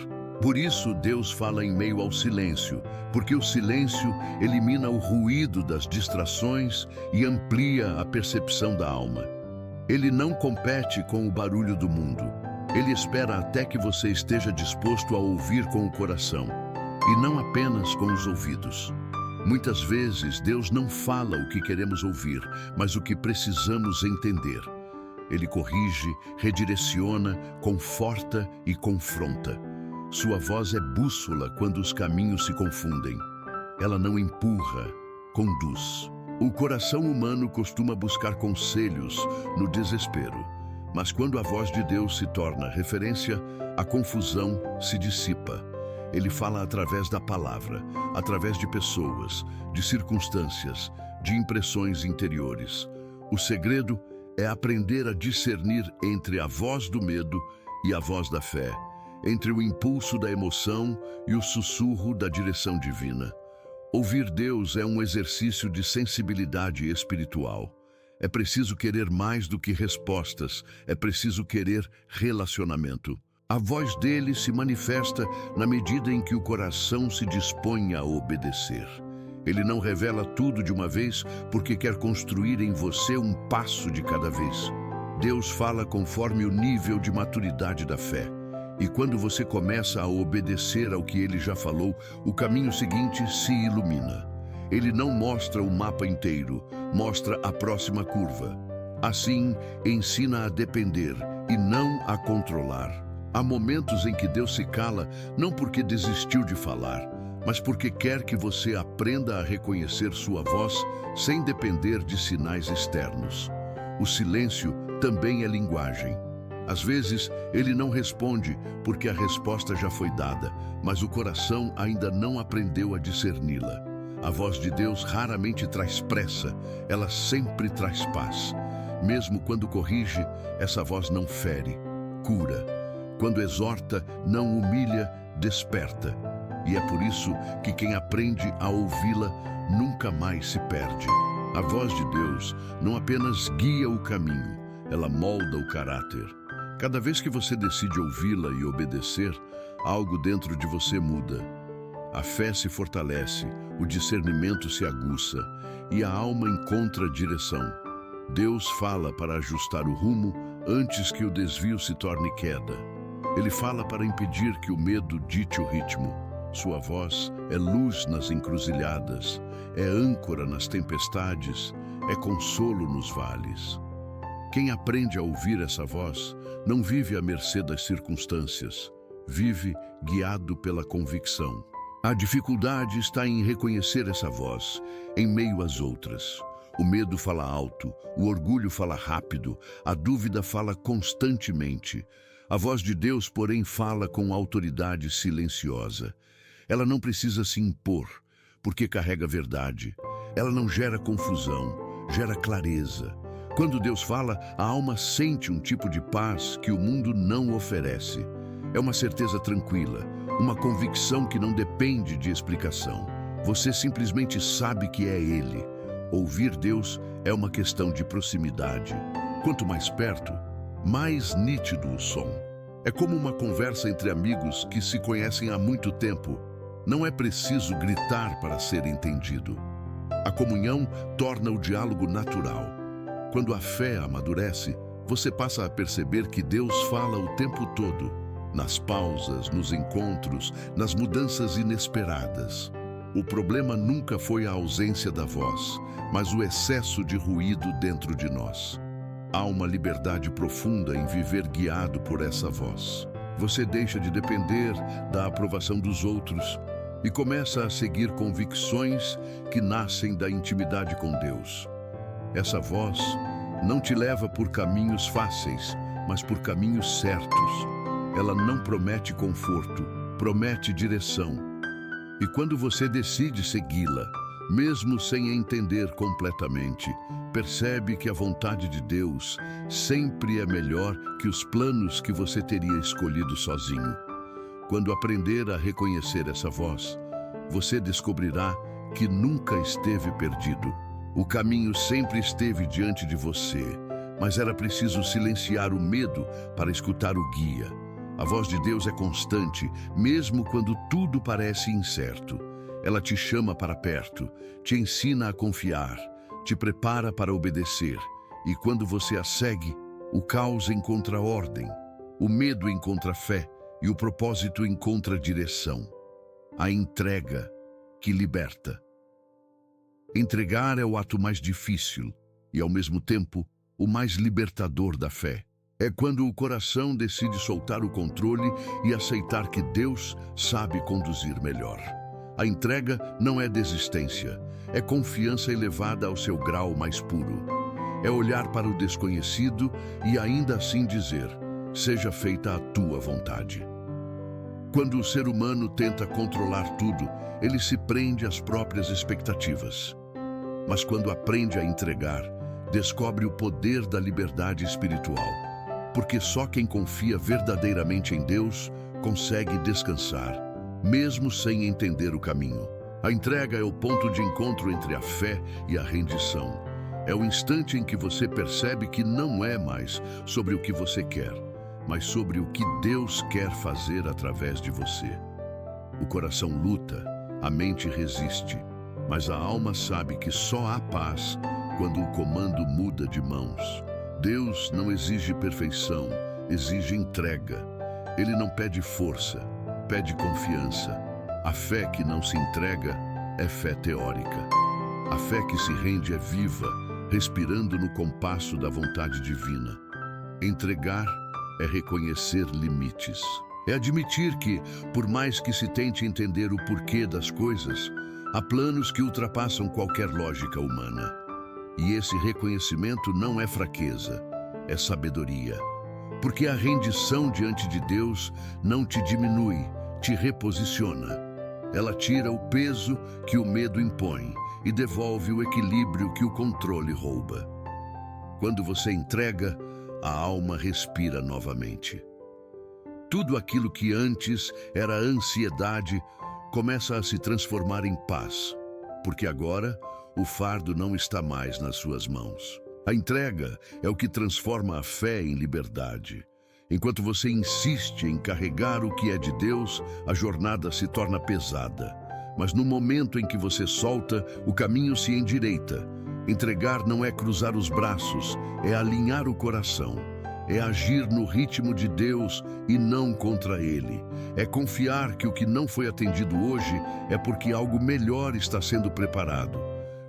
Por isso, Deus fala em meio ao silêncio, porque o silêncio elimina o ruído das distrações e amplia a percepção da alma. Ele não compete com o barulho do mundo. Ele espera até que você esteja disposto a ouvir com o coração, e não apenas com os ouvidos. Muitas vezes, Deus não fala o que queremos ouvir, mas o que precisamos entender. Ele corrige, redireciona, conforta e confronta. Sua voz é bússola quando os caminhos se confundem. Ela não empurra, conduz. O coração humano costuma buscar conselhos no desespero, mas quando a voz de Deus se torna referência, a confusão se dissipa. Ele fala através da palavra, através de pessoas, de circunstâncias, de impressões interiores. O segredo é aprender a discernir entre a voz do medo e a voz da fé, entre o impulso da emoção e o sussurro da direção divina. Ouvir Deus é um exercício de sensibilidade espiritual. É preciso querer mais do que respostas, é preciso querer relacionamento. A voz dele se manifesta na medida em que o coração se dispõe a obedecer. Ele não revela tudo de uma vez porque quer construir em você um passo de cada vez. Deus fala conforme o nível de maturidade da fé. E quando você começa a obedecer ao que ele já falou, o caminho seguinte se ilumina. Ele não mostra o mapa inteiro, mostra a próxima curva. Assim, ensina a depender e não a controlar. Há momentos em que Deus se cala, não porque desistiu de falar, mas porque quer que você aprenda a reconhecer sua voz sem depender de sinais externos. O silêncio também é linguagem. Às vezes, ele não responde porque a resposta já foi dada, mas o coração ainda não aprendeu a discerni-la. A voz de Deus raramente traz pressa, ela sempre traz paz. Mesmo quando corrige, essa voz não fere, cura. Quando exorta, não humilha, desperta. E é por isso que quem aprende a ouvi-la nunca mais se perde. A voz de Deus não apenas guia o caminho, ela molda o caráter. Cada vez que você decide ouvi-la e obedecer, algo dentro de você muda. A fé se fortalece, o discernimento se aguça e a alma encontra direção. Deus fala para ajustar o rumo antes que o desvio se torne queda. Ele fala para impedir que o medo dite o ritmo. Sua voz é luz nas encruzilhadas, é âncora nas tempestades, é consolo nos vales. Quem aprende a ouvir essa voz não vive à mercê das circunstâncias, vive guiado pela convicção. A dificuldade está em reconhecer essa voz em meio às outras. O medo fala alto, o orgulho fala rápido, a dúvida fala constantemente. A voz de Deus, porém, fala com autoridade silenciosa. Ela não precisa se impor, porque carrega verdade. Ela não gera confusão, gera clareza. Quando Deus fala, a alma sente um tipo de paz que o mundo não oferece. É uma certeza tranquila, uma convicção que não depende de explicação. Você simplesmente sabe que é Ele. Ouvir Deus é uma questão de proximidade. Quanto mais perto, mais nítido o som. É como uma conversa entre amigos que se conhecem há muito tempo. Não é preciso gritar para ser entendido. A comunhão torna o diálogo natural. Quando a fé amadurece, você passa a perceber que Deus fala o tempo todo, nas pausas, nos encontros, nas mudanças inesperadas. O problema nunca foi a ausência da voz, mas o excesso de ruído dentro de nós. Há uma liberdade profunda em viver guiado por essa voz. Você deixa de depender da aprovação dos outros e começa a seguir convicções que nascem da intimidade com Deus. Essa voz não te leva por caminhos fáceis, mas por caminhos certos. Ela não promete conforto, promete direção. E quando você decide segui-la, mesmo sem entender completamente, percebe que a vontade de Deus sempre é melhor que os planos que você teria escolhido sozinho. Quando aprender a reconhecer essa voz, você descobrirá que nunca esteve perdido. O caminho sempre esteve diante de você, mas era preciso silenciar o medo para escutar o guia. A voz de Deus é constante, mesmo quando tudo parece incerto. Ela te chama para perto, te ensina a confiar, te prepara para obedecer. E quando você a segue, o caos encontra ordem, o medo encontra fé e o propósito encontra direção. A entrega que liberta. Entregar é o ato mais difícil e, ao mesmo tempo, o mais libertador da fé. É quando o coração decide soltar o controle e aceitar que Deus sabe conduzir melhor. A entrega não é desistência, é confiança elevada ao seu grau mais puro. É olhar para o desconhecido e ainda assim dizer: seja feita a tua vontade. Quando o ser humano tenta controlar tudo, ele se prende às próprias expectativas. Mas quando aprende a entregar, descobre o poder da liberdade espiritual. Porque só quem confia verdadeiramente em Deus consegue descansar, mesmo sem entender o caminho. A entrega é o ponto de encontro entre a fé e a rendição. É o instante em que você percebe que não é mais sobre o que você quer, mas sobre o que Deus quer fazer através de você. O coração luta, a mente resiste, mas a alma sabe que só há paz quando o comando muda de mãos. Deus não exige perfeição, exige entrega. Ele não pede força, pede confiança. A fé que não se entrega é fé teórica. A fé que se rende é viva, respirando no compasso da vontade divina. Entregar é reconhecer limites. É admitir que, por mais que se tente entender o porquê das coisas, há planos que ultrapassam qualquer lógica humana. E esse reconhecimento não é fraqueza, é sabedoria. Porque a rendição diante de Deus não te diminui, te reposiciona. Ela tira o peso que o medo impõe e devolve o equilíbrio que o controle rouba. Quando você entrega, a alma respira novamente. Tudo aquilo que antes era ansiedade começa a se transformar em paz, porque agora o fardo não está mais nas suas mãos. A entrega é o que transforma a fé em liberdade. Enquanto você insiste em carregar o que é de Deus, a jornada se torna pesada. Mas no momento em que você solta, o caminho se endireita. Entregar não é cruzar os braços, é alinhar o coração. É agir no ritmo de Deus e não contra Ele. É confiar que o que não foi atendido hoje é porque algo melhor está sendo preparado.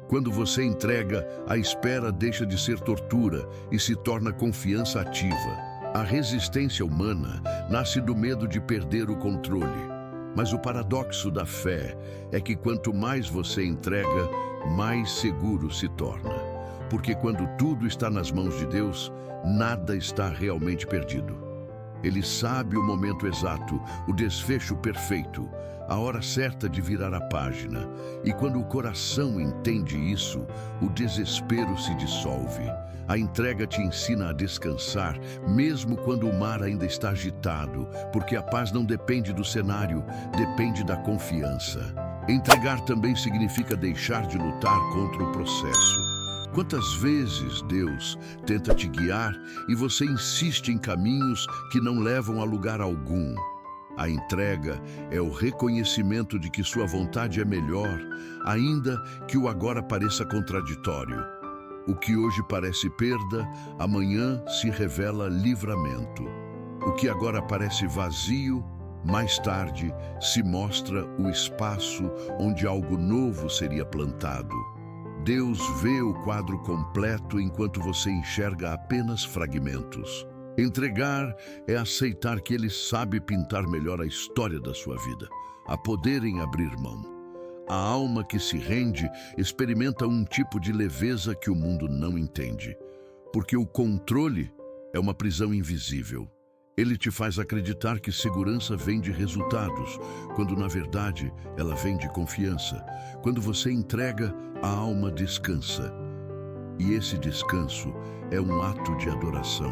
Quando você entrega, a espera deixa de ser tortura e se torna confiança ativa. A resistência humana nasce do medo de perder o controle. Mas o paradoxo da fé é que quanto mais você entrega, mais seguro se torna. Porque quando tudo está nas mãos de Deus, nada está realmente perdido. Ele sabe o momento exato, o desfecho perfeito. a hora certa de virar a página. E quando o coração entende isso, o desespero se dissolve. A entrega te ensina a descansar, mesmo quando o mar ainda está agitado, porque a paz não depende do cenário, depende da confiança. Entregar também significa deixar de lutar contra o processo. Quantas vezes Deus tenta te guiar e você insiste em caminhos que não levam a lugar algum? A entrega é o reconhecimento de que sua vontade é melhor, ainda que o agora pareça contraditório. O que hoje parece perda, amanhã se revela livramento. O que agora parece vazio, mais tarde se mostra o espaço onde algo novo seria plantado. Deus vê o quadro completo enquanto você enxerga apenas fragmentos. Entregar é aceitar que Ele sabe pintar melhor a história da sua vida, a poder em abrir mão. A alma que se rende experimenta um tipo de leveza que o mundo não entende, porque o controle é uma prisão invisível. Ele te faz acreditar que segurança vem de resultados, quando na verdade ela vem de confiança. Quando você entrega, a alma descansa. E esse descanso é um ato de adoração.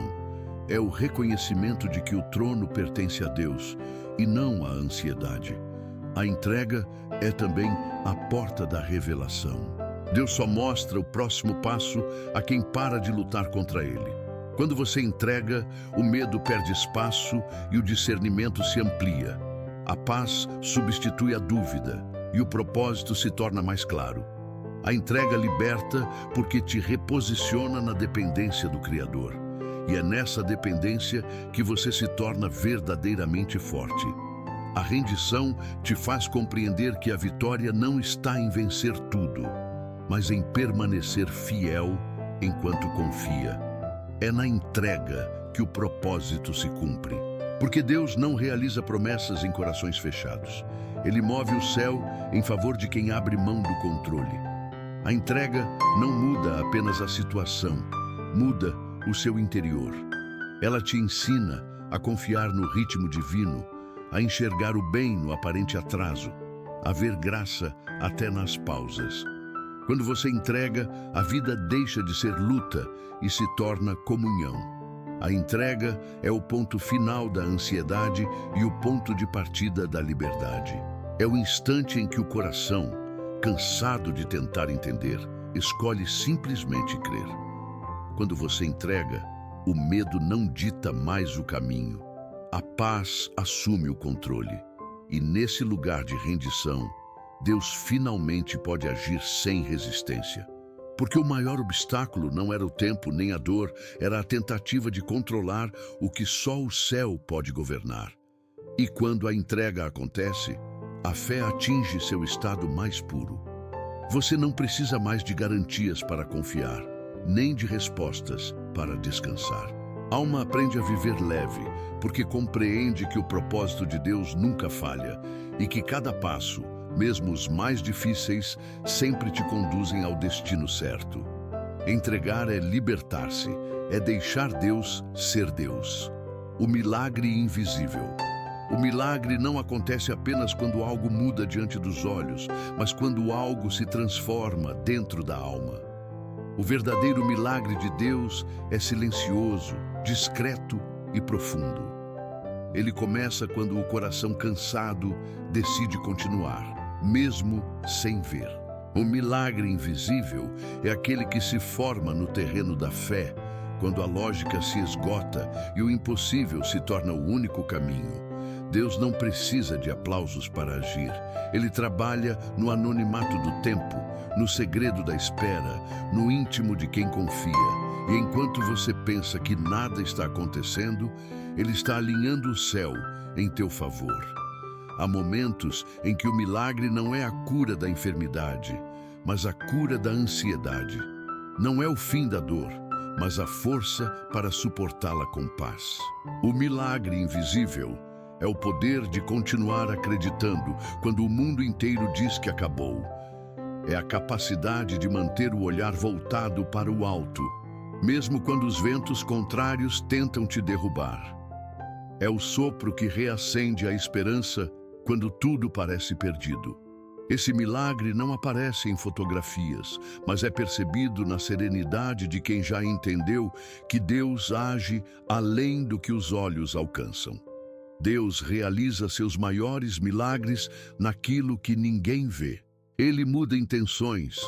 É o reconhecimento de que o trono pertence a Deus e não à ansiedade. A entrega é também a porta da revelação. Deus só mostra o próximo passo a quem para de lutar contra ele. Quando você entrega, o medo perde espaço e o discernimento se amplia. A paz substitui a dúvida e o propósito se torna mais claro. A entrega liberta porque te reposiciona na dependência do Criador. E é nessa dependência que você se torna verdadeiramente forte. A rendição te faz compreender que a vitória não está em vencer tudo, mas em permanecer fiel enquanto confia. É na entrega que o propósito se cumpre. Porque Deus não realiza promessas em corações fechados. Ele move o céu em favor de quem abre mão do controle. A entrega não muda apenas a situação, muda o seu interior. Ela te ensina a confiar no ritmo divino, a enxergar o bem no aparente atraso, a ver graça até nas pausas. Quando você entrega, a vida deixa de ser luta e se torna comunhão. A entrega é o ponto final da ansiedade e o ponto de partida da liberdade. É o instante em que o coração, cansado de tentar entender, escolhe simplesmente crer. Quando você entrega, o medo não dita mais o caminho. A paz assume o controle. E nesse lugar de rendição, Deus finalmente pode agir sem resistência. Porque o maior obstáculo não era o tempo nem a dor, era a tentativa de controlar o que só o céu pode governar. E quando a entrega acontece, a fé atinge seu estado mais puro. Você não precisa mais de garantias para confiar, nem de respostas para descansar. A alma aprende a viver leve, porque compreende que o propósito de Deus nunca falha e que cada passo, mesmo os mais difíceis, sempre te conduzem ao destino certo. Entregar é libertar-se, é deixar Deus ser Deus. O milagre invisível. O milagre não acontece apenas quando algo muda diante dos olhos, mas quando algo se transforma dentro da alma. O verdadeiro milagre de Deus é silencioso, discreto e profundo. Ele começa quando o coração cansado decide continuar, mesmo sem ver. O milagre invisível é aquele que se forma no terreno da fé, quando a lógica se esgota e o impossível se torna o único caminho. Deus não precisa de aplausos para agir. Ele trabalha no anonimato do tempo, no segredo da espera, no íntimo de quem confia. E enquanto você pensa que nada está acontecendo, Ele está alinhando o céu em teu favor. Há momentos em que o milagre não é a cura da enfermidade, mas a cura da ansiedade. Não é o fim da dor, mas a força para suportá-la com paz. O milagre invisível é o poder de continuar acreditando quando o mundo inteiro diz que acabou. É a capacidade de manter o olhar voltado para o alto, mesmo quando os ventos contrários tentam te derrubar. É o sopro que reacende a esperança quando tudo parece perdido. Esse milagre não aparece em fotografias, mas é percebido na serenidade de quem já entendeu que Deus age além do que os olhos alcançam. Deus realiza seus maiores milagres naquilo que ninguém vê. Ele muda intenções,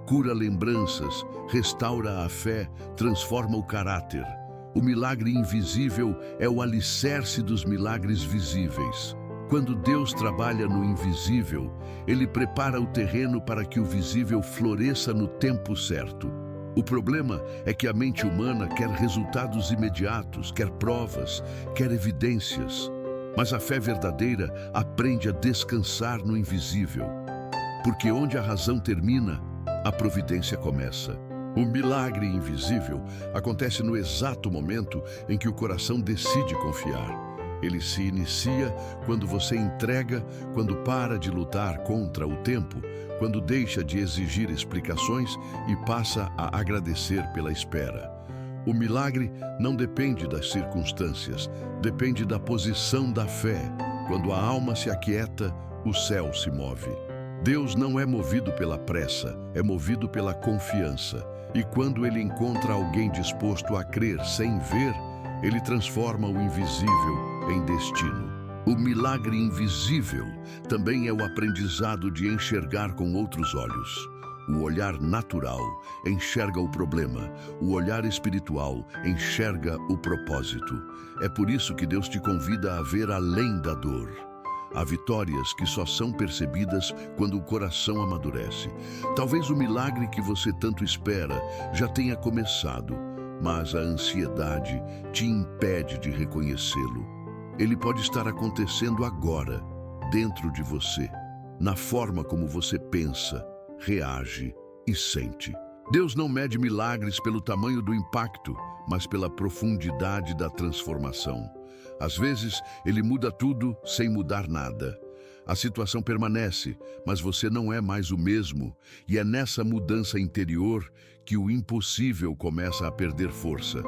cura lembranças, restaura a fé, transforma o caráter. O milagre invisível é o alicerce dos milagres visíveis. Quando Deus trabalha no invisível, Ele prepara o terreno para que o visível floresça no tempo certo. O problema é que a mente humana quer resultados imediatos, quer provas, quer evidências. Mas a fé verdadeira aprende a descansar no invisível. Porque onde a razão termina, a providência começa. O milagre invisível acontece no exato momento em que o coração decide confiar. Ele se inicia quando você entrega, quando para de lutar contra o tempo, quando deixa de exigir explicações e passa a agradecer pela espera. O milagre não depende das circunstâncias, depende da posição da fé. Quando a alma se aquieta, o céu se move. Deus não é movido pela pressa, é movido pela confiança. E quando Ele encontra alguém disposto a crer sem ver, Ele transforma o invisível em destino. O milagre invisível também é o aprendizado de enxergar com outros olhos. O olhar natural enxerga o problema, o olhar espiritual enxerga o propósito. É por isso que Deus te convida a ver além da dor. Há vitórias que só são percebidas quando o coração amadurece. Talvez o milagre que você tanto espera já tenha começado, mas a ansiedade te impede de reconhecê-lo. Ele pode estar acontecendo agora, dentro de você, na forma como você pensa, reage e sente. Deus não mede milagres pelo tamanho do impacto, mas pela profundidade da transformação. Às vezes, Ele muda tudo sem mudar nada. A situação permanece, mas você não é mais o mesmo, e é nessa mudança interior que o impossível começa a perder força.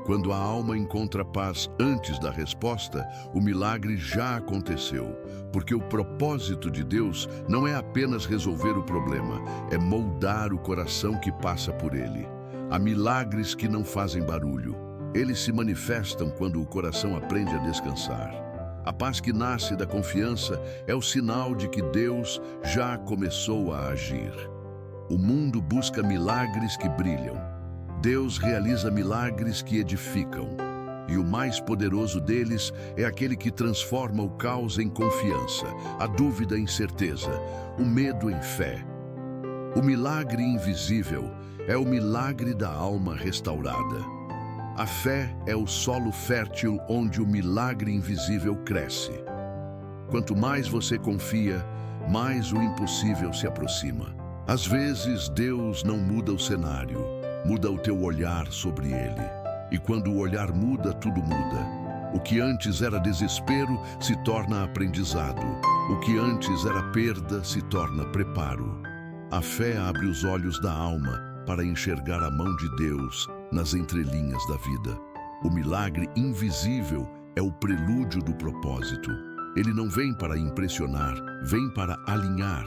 Quando a alma encontra paz antes da resposta, o milagre já aconteceu, porque o propósito de Deus não é apenas resolver o problema, é moldar o coração que passa por ele. Há milagres que não fazem barulho. Eles se manifestam quando o coração aprende a descansar. A paz que nasce da confiança é o sinal de que Deus já começou a agir. O mundo busca milagres que brilham. Deus realiza milagres que edificam. E o mais poderoso deles é aquele que transforma o caos em confiança, a dúvida em certeza, o medo em fé. O milagre invisível é o milagre da alma restaurada. A fé é o solo fértil onde o milagre invisível cresce. Quanto mais você confia, mais o impossível se aproxima. Às vezes, Deus não muda o cenário, muda o teu olhar sobre ele. E quando o olhar muda, tudo muda. O que antes era desespero se torna aprendizado. O que antes era perda se torna preparo. A fé abre os olhos da alma para enxergar a mão de Deus nas entrelinhas da vida. O milagre invisível é o prelúdio do propósito. Ele não vem para impressionar, vem para alinhar.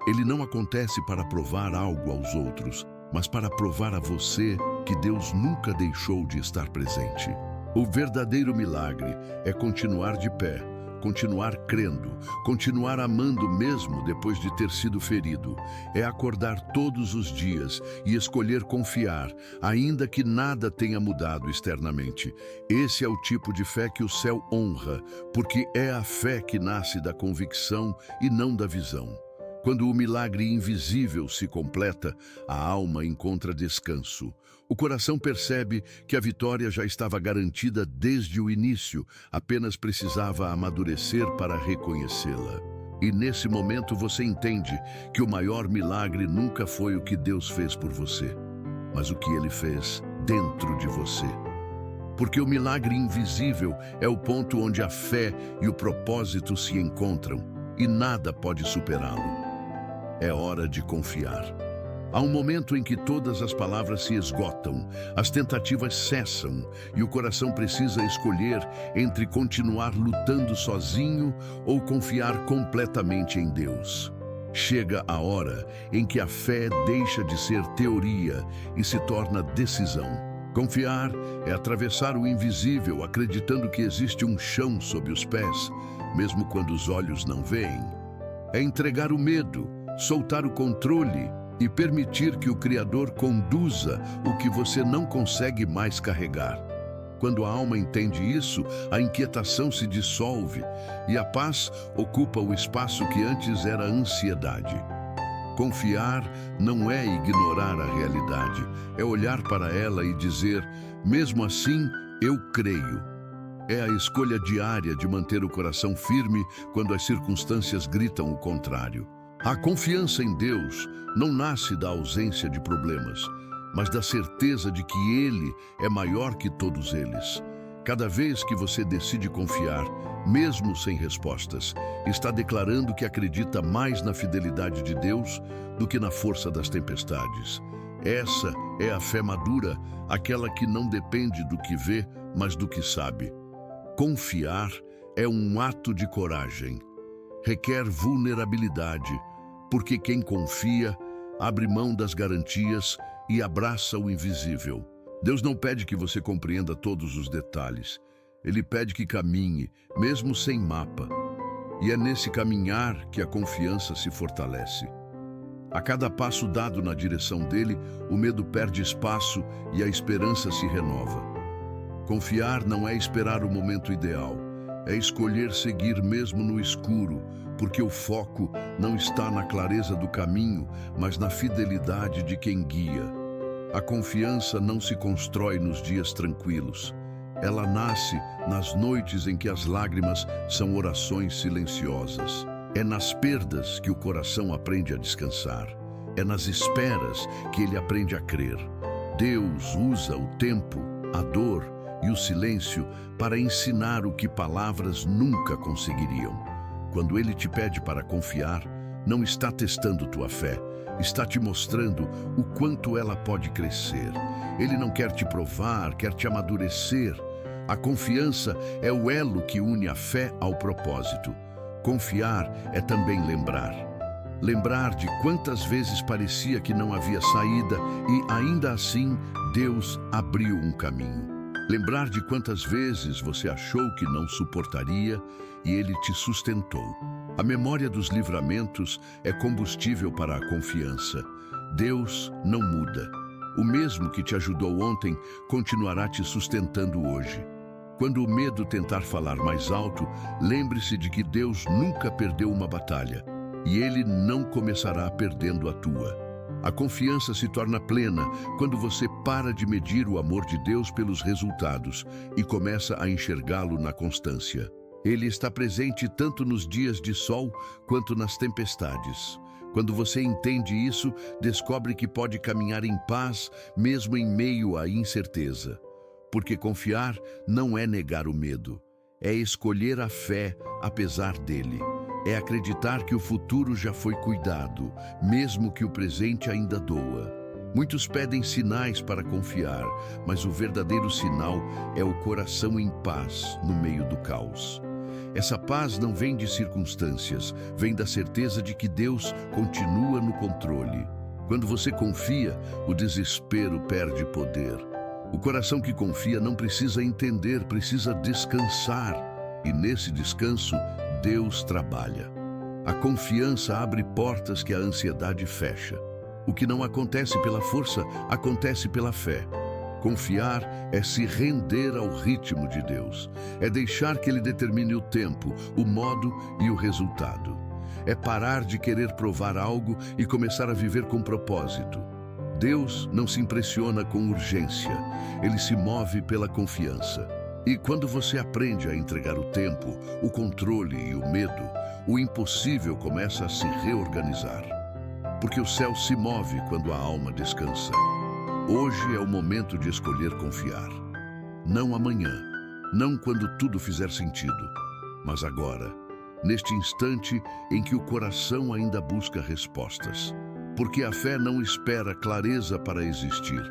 Ele não acontece para provar algo aos outros, mas para provar a você que Deus nunca deixou de estar presente. O verdadeiro milagre é continuar de pé, continuar crendo, continuar amando mesmo depois de ter sido ferido. É acordar todos os dias e escolher confiar, ainda que nada tenha mudado externamente. Esse é o tipo de fé que o céu honra, porque é a fé que nasce da convicção e não da visão. Quando o milagre invisível se completa, a alma encontra descanso. O coração percebe que a vitória já estava garantida desde o início, apenas precisava amadurecer para reconhecê-la. E nesse momento você entende que o maior milagre nunca foi o que Deus fez por você, mas o que Ele fez dentro de você. Porque o milagre invisível é o ponto onde a fé e o propósito se encontram, e nada pode superá-lo. É hora de confiar. Há um momento em que todas as palavras se esgotam, as tentativas cessam e o coração precisa escolher entre continuar lutando sozinho ou confiar completamente em Deus. Chega a hora em que a fé deixa de ser teoria e se torna decisão. Confiar é atravessar o invisível acreditando que existe um chão sob os pés, mesmo quando os olhos não veem. É entregar o medo, soltar o controle e permitir que o Criador conduza o que você não consegue mais carregar. Quando a alma entende isso, a inquietação se dissolve e a paz ocupa o espaço que antes era ansiedade. Confiar não é ignorar a realidade, é olhar para ela e dizer, mesmo assim, eu creio. É a escolha diária de manter o coração firme quando as circunstâncias gritam o contrário. A confiança em Deus não nasce da ausência de problemas, mas da certeza de que Ele é maior que todos eles. Cada vez que você decide confiar, mesmo sem respostas, está declarando que acredita mais na fidelidade de Deus do que na força das tempestades. Essa é a fé madura, aquela que não depende do que vê, mas do que sabe. Confiar é um ato de coragem. Requer vulnerabilidade, porque quem confia abre mão das garantias e abraça o invisível. Deus não pede que você compreenda todos os detalhes. Ele pede que caminhe, mesmo sem mapa. E é nesse caminhar que a confiança se fortalece. A cada passo dado na direção dele, o medo perde espaço e a esperança se renova. Confiar não é esperar o momento ideal, é escolher seguir mesmo no escuro, porque o foco não está na clareza do caminho, mas na fidelidade de quem guia. A confiança não se constrói nos dias tranquilos. Ela nasce nas noites em que as lágrimas são orações silenciosas. É nas perdas que o coração aprende a descansar. É nas esperas que ele aprende a crer. Deus usa o tempo, a dor e o silêncio para ensinar o que palavras nunca conseguiriam. Quando ele te pede para confiar, não está testando tua fé, está te mostrando o quanto ela pode crescer. Ele não quer te provar, quer te amadurecer. A confiança é o elo que une a fé ao propósito. Confiar é também lembrar. Lembrar de quantas vezes parecia que não havia saída e, ainda assim, Deus abriu um caminho. Lembrar de quantas vezes você achou que não suportaria e Ele te sustentou. A memória dos livramentos é combustível para a confiança. Deus não muda. O mesmo que te ajudou ontem continuará te sustentando hoje. Quando o medo tentar falar mais alto, lembre-se de que Deus nunca perdeu uma batalha e Ele não começará perdendo a tua. A confiança se torna plena quando você para de medir o amor de Deus pelos resultados e começa a enxergá-lo na constância. Ele está presente tanto nos dias de sol quanto nas tempestades. Quando você entende isso, descobre que pode caminhar em paz, mesmo em meio à incerteza. Porque confiar não é negar o medo, é escolher a fé apesar dele. É acreditar que o futuro já foi cuidado, mesmo que o presente ainda doa. Muitos pedem sinais para confiar, mas o verdadeiro sinal é o coração em paz no meio do caos. Essa paz não vem de circunstâncias, vem da certeza de que Deus continua no controle. Quando você confia, o desespero perde poder. O coração que confia não precisa entender, precisa descansar. E nesse descanso, Deus trabalha. A confiança abre portas que a ansiedade fecha. O que não acontece pela força, acontece pela fé. Confiar é se render ao ritmo de Deus. É deixar que Ele determine o tempo, o modo e o resultado. É parar de querer provar algo e começar a viver com propósito. Deus não se impressiona com urgência. Ele se move pela confiança. E quando você aprende a entregar o tempo, o controle e o medo, o impossível começa a se reorganizar. Porque o céu se move quando a alma descansa. Hoje é o momento de escolher confiar. Não amanhã, não quando tudo fizer sentido, mas agora, neste instante em que o coração ainda busca respostas. Porque a fé não espera clareza para existir.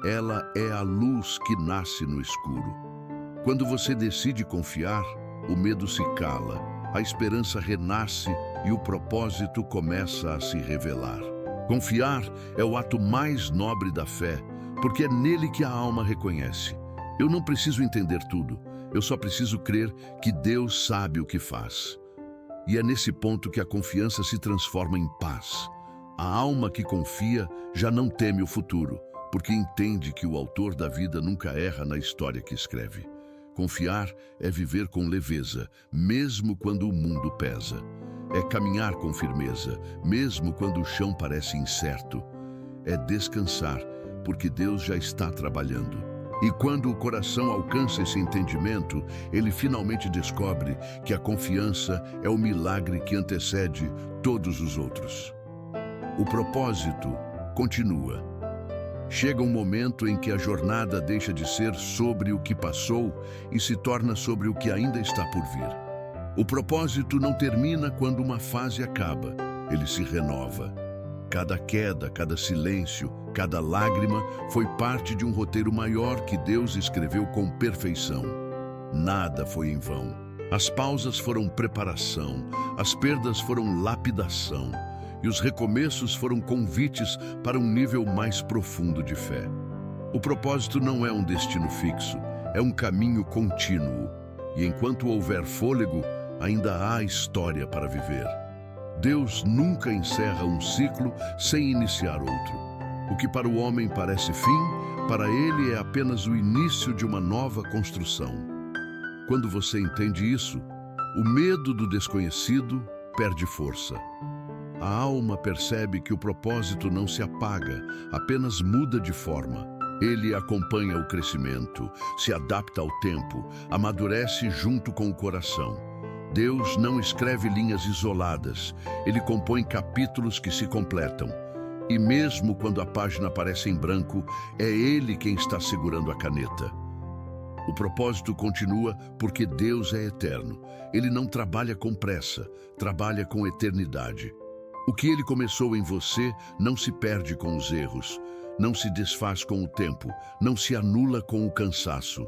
Ela é a luz que nasce no escuro. Quando você decide confiar, o medo se cala, a esperança renasce e o propósito começa a se revelar. Confiar é o ato mais nobre da fé, porque é nele que a alma reconhece: eu não preciso entender tudo, eu só preciso crer que Deus sabe o que faz. E é nesse ponto que a confiança se transforma em paz. A alma que confia já não teme o futuro, porque entende que o autor da vida nunca erra na história que escreve. Confiar é viver com leveza, mesmo quando o mundo pesa. É caminhar com firmeza, mesmo quando o chão parece incerto. É descansar, porque Deus já está trabalhando. E quando o coração alcança esse entendimento, ele finalmente descobre que a confiança é o milagre que antecede todos os outros. O propósito continua. Chega um momento em que a jornada deixa de ser sobre o que passou e se torna sobre o que ainda está por vir. O propósito não termina quando uma fase acaba, ele se renova. Cada queda, cada silêncio, cada lágrima foi parte de um roteiro maior que Deus escreveu com perfeição. Nada foi em vão. As pausas foram preparação, as perdas foram lapidação. E os recomeços foram convites para um nível mais profundo de fé. O propósito não é um destino fixo, é um caminho contínuo. E enquanto houver fôlego, ainda há história para viver. Deus nunca encerra um ciclo sem iniciar outro. O que para o homem parece fim, para ele é apenas o início de uma nova construção. Quando você entende isso, o medo do desconhecido perde força. A alma percebe que o propósito não se apaga, apenas muda de forma. Ele acompanha o crescimento, se adapta ao tempo, amadurece junto com o coração. Deus não escreve linhas isoladas, ele compõe capítulos que se completam. E mesmo quando a página parece em branco, é ele quem está segurando a caneta. O propósito continua porque Deus é eterno. Ele não trabalha com pressa, trabalha com eternidade. O que ele começou em você não se perde com os erros, não se desfaz com o tempo, não se anula com o cansaço.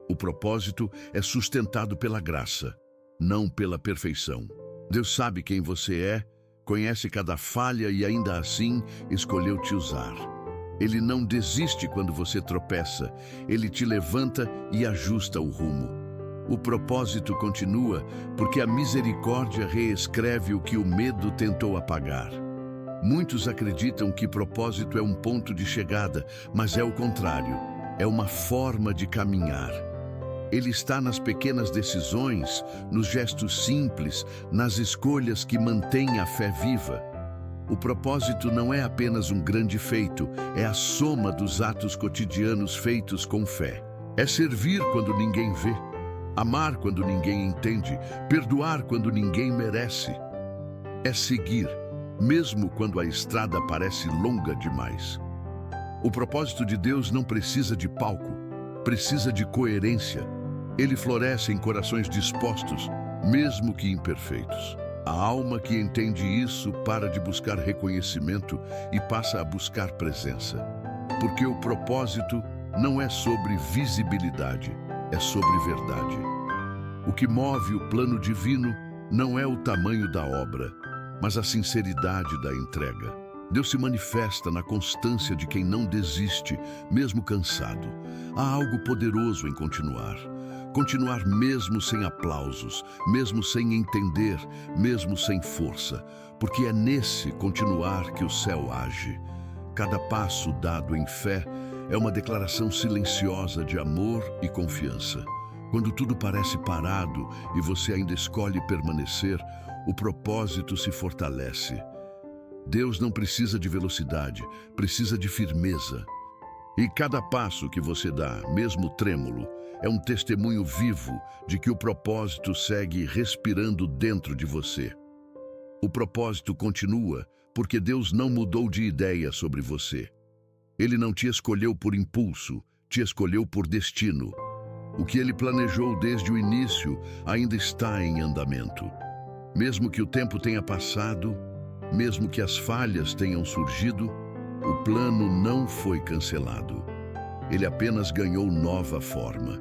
O propósito é sustentado pela graça, não pela perfeição. Deus sabe quem você é, conhece cada falha e ainda assim escolheu te usar. Ele não desiste quando você tropeça, ele te levanta e ajusta o rumo. O propósito continua porque a misericórdia reescreve o que o medo tentou apagar. Muitos acreditam que propósito é um ponto de chegada, mas é o contrário. É uma forma de caminhar. Ele está nas pequenas decisões, nos gestos simples, nas escolhas que mantêm a fé viva. O propósito não é apenas um grande feito, é a soma dos atos cotidianos feitos com fé. É servir quando ninguém vê. Amar quando ninguém entende, perdoar quando ninguém merece. É seguir, mesmo quando a estrada parece longa demais. O propósito de Deus não precisa de palco, precisa de coerência. Ele floresce em corações dispostos, mesmo que imperfeitos. A alma que entende isso para de buscar reconhecimento e passa a buscar presença. Porque o propósito não é sobre visibilidade, é sobre verdade. O que move o plano divino não é o tamanho da obra, mas a sinceridade da entrega. Deus se manifesta na constância de quem não desiste, mesmo cansado. Há algo poderoso em continuar. Continuar mesmo sem aplausos, mesmo sem entender, mesmo sem força. Porque é nesse continuar que o céu age. Cada passo dado em fé é uma declaração silenciosa de amor e confiança. Quando tudo parece parado e você ainda escolhe permanecer, o propósito se fortalece. Deus não precisa de velocidade, precisa de firmeza. E cada passo que você dá, mesmo trêmulo, é um testemunho vivo de que o propósito segue respirando dentro de você. O propósito continua porque Deus não mudou de ideia sobre você. Ele não te escolheu por impulso, te escolheu por destino. O que ele planejou desde o início ainda está em andamento. Mesmo que o tempo tenha passado, Mesmo que as falhas tenham surgido, o plano não foi cancelado. Ele apenas ganhou nova forma.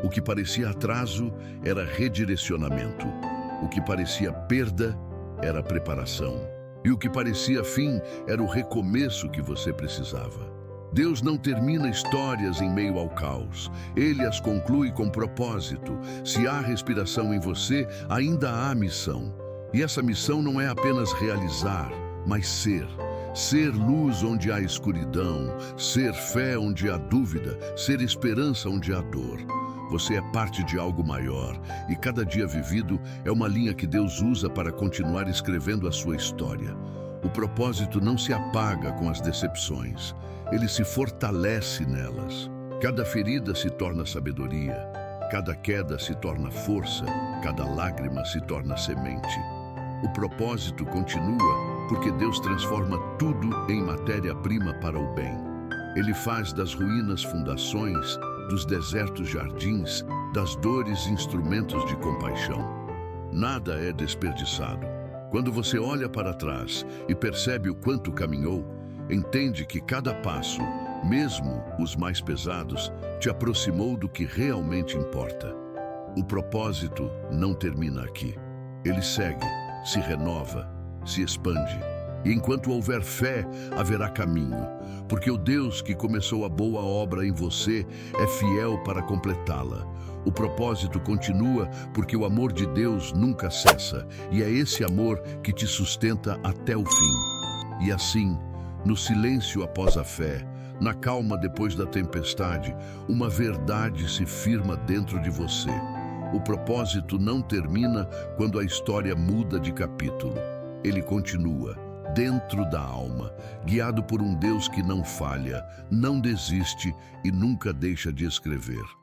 O que parecia atraso era redirecionamento. O que parecia perda era preparação. E o que parecia fim era o recomeço que você precisava. Deus não termina histórias em meio ao caos. Ele as conclui com propósito. Se há respiração em você, ainda há missão. E essa missão não é apenas realizar, mas ser. Ser luz onde há escuridão, ser fé onde há dúvida, ser esperança onde há dor. Você é parte de algo maior, e cada dia vivido é uma linha que Deus usa para continuar escrevendo a sua história. O propósito não se apaga com as decepções, ele se fortalece nelas. Cada ferida se torna sabedoria, cada queda se torna força, cada lágrima se torna semente. O propósito continua porque Deus transforma tudo em matéria-prima para o bem. Ele faz das ruínas fundações, dos desertos jardins, das dores instrumentos de compaixão. Nada é desperdiçado. Quando você olha para trás e percebe o quanto caminhou, entende que cada passo, mesmo os mais pesados, te aproximou do que realmente importa. O propósito não termina aqui. Ele segue, se renova, se expande. E enquanto houver fé, haverá caminho, porque o Deus que começou a boa obra em você é fiel para completá-la. O propósito continua porque o amor de Deus nunca cessa, e é esse amor que te sustenta até o fim. E assim, no silêncio após a fé, na calma depois da tempestade, uma verdade se firma dentro de você. O propósito não termina quando a história muda de capítulo. Ele continua, dentro da alma, guiado por um Deus que não falha, não desiste e nunca deixa de escrever.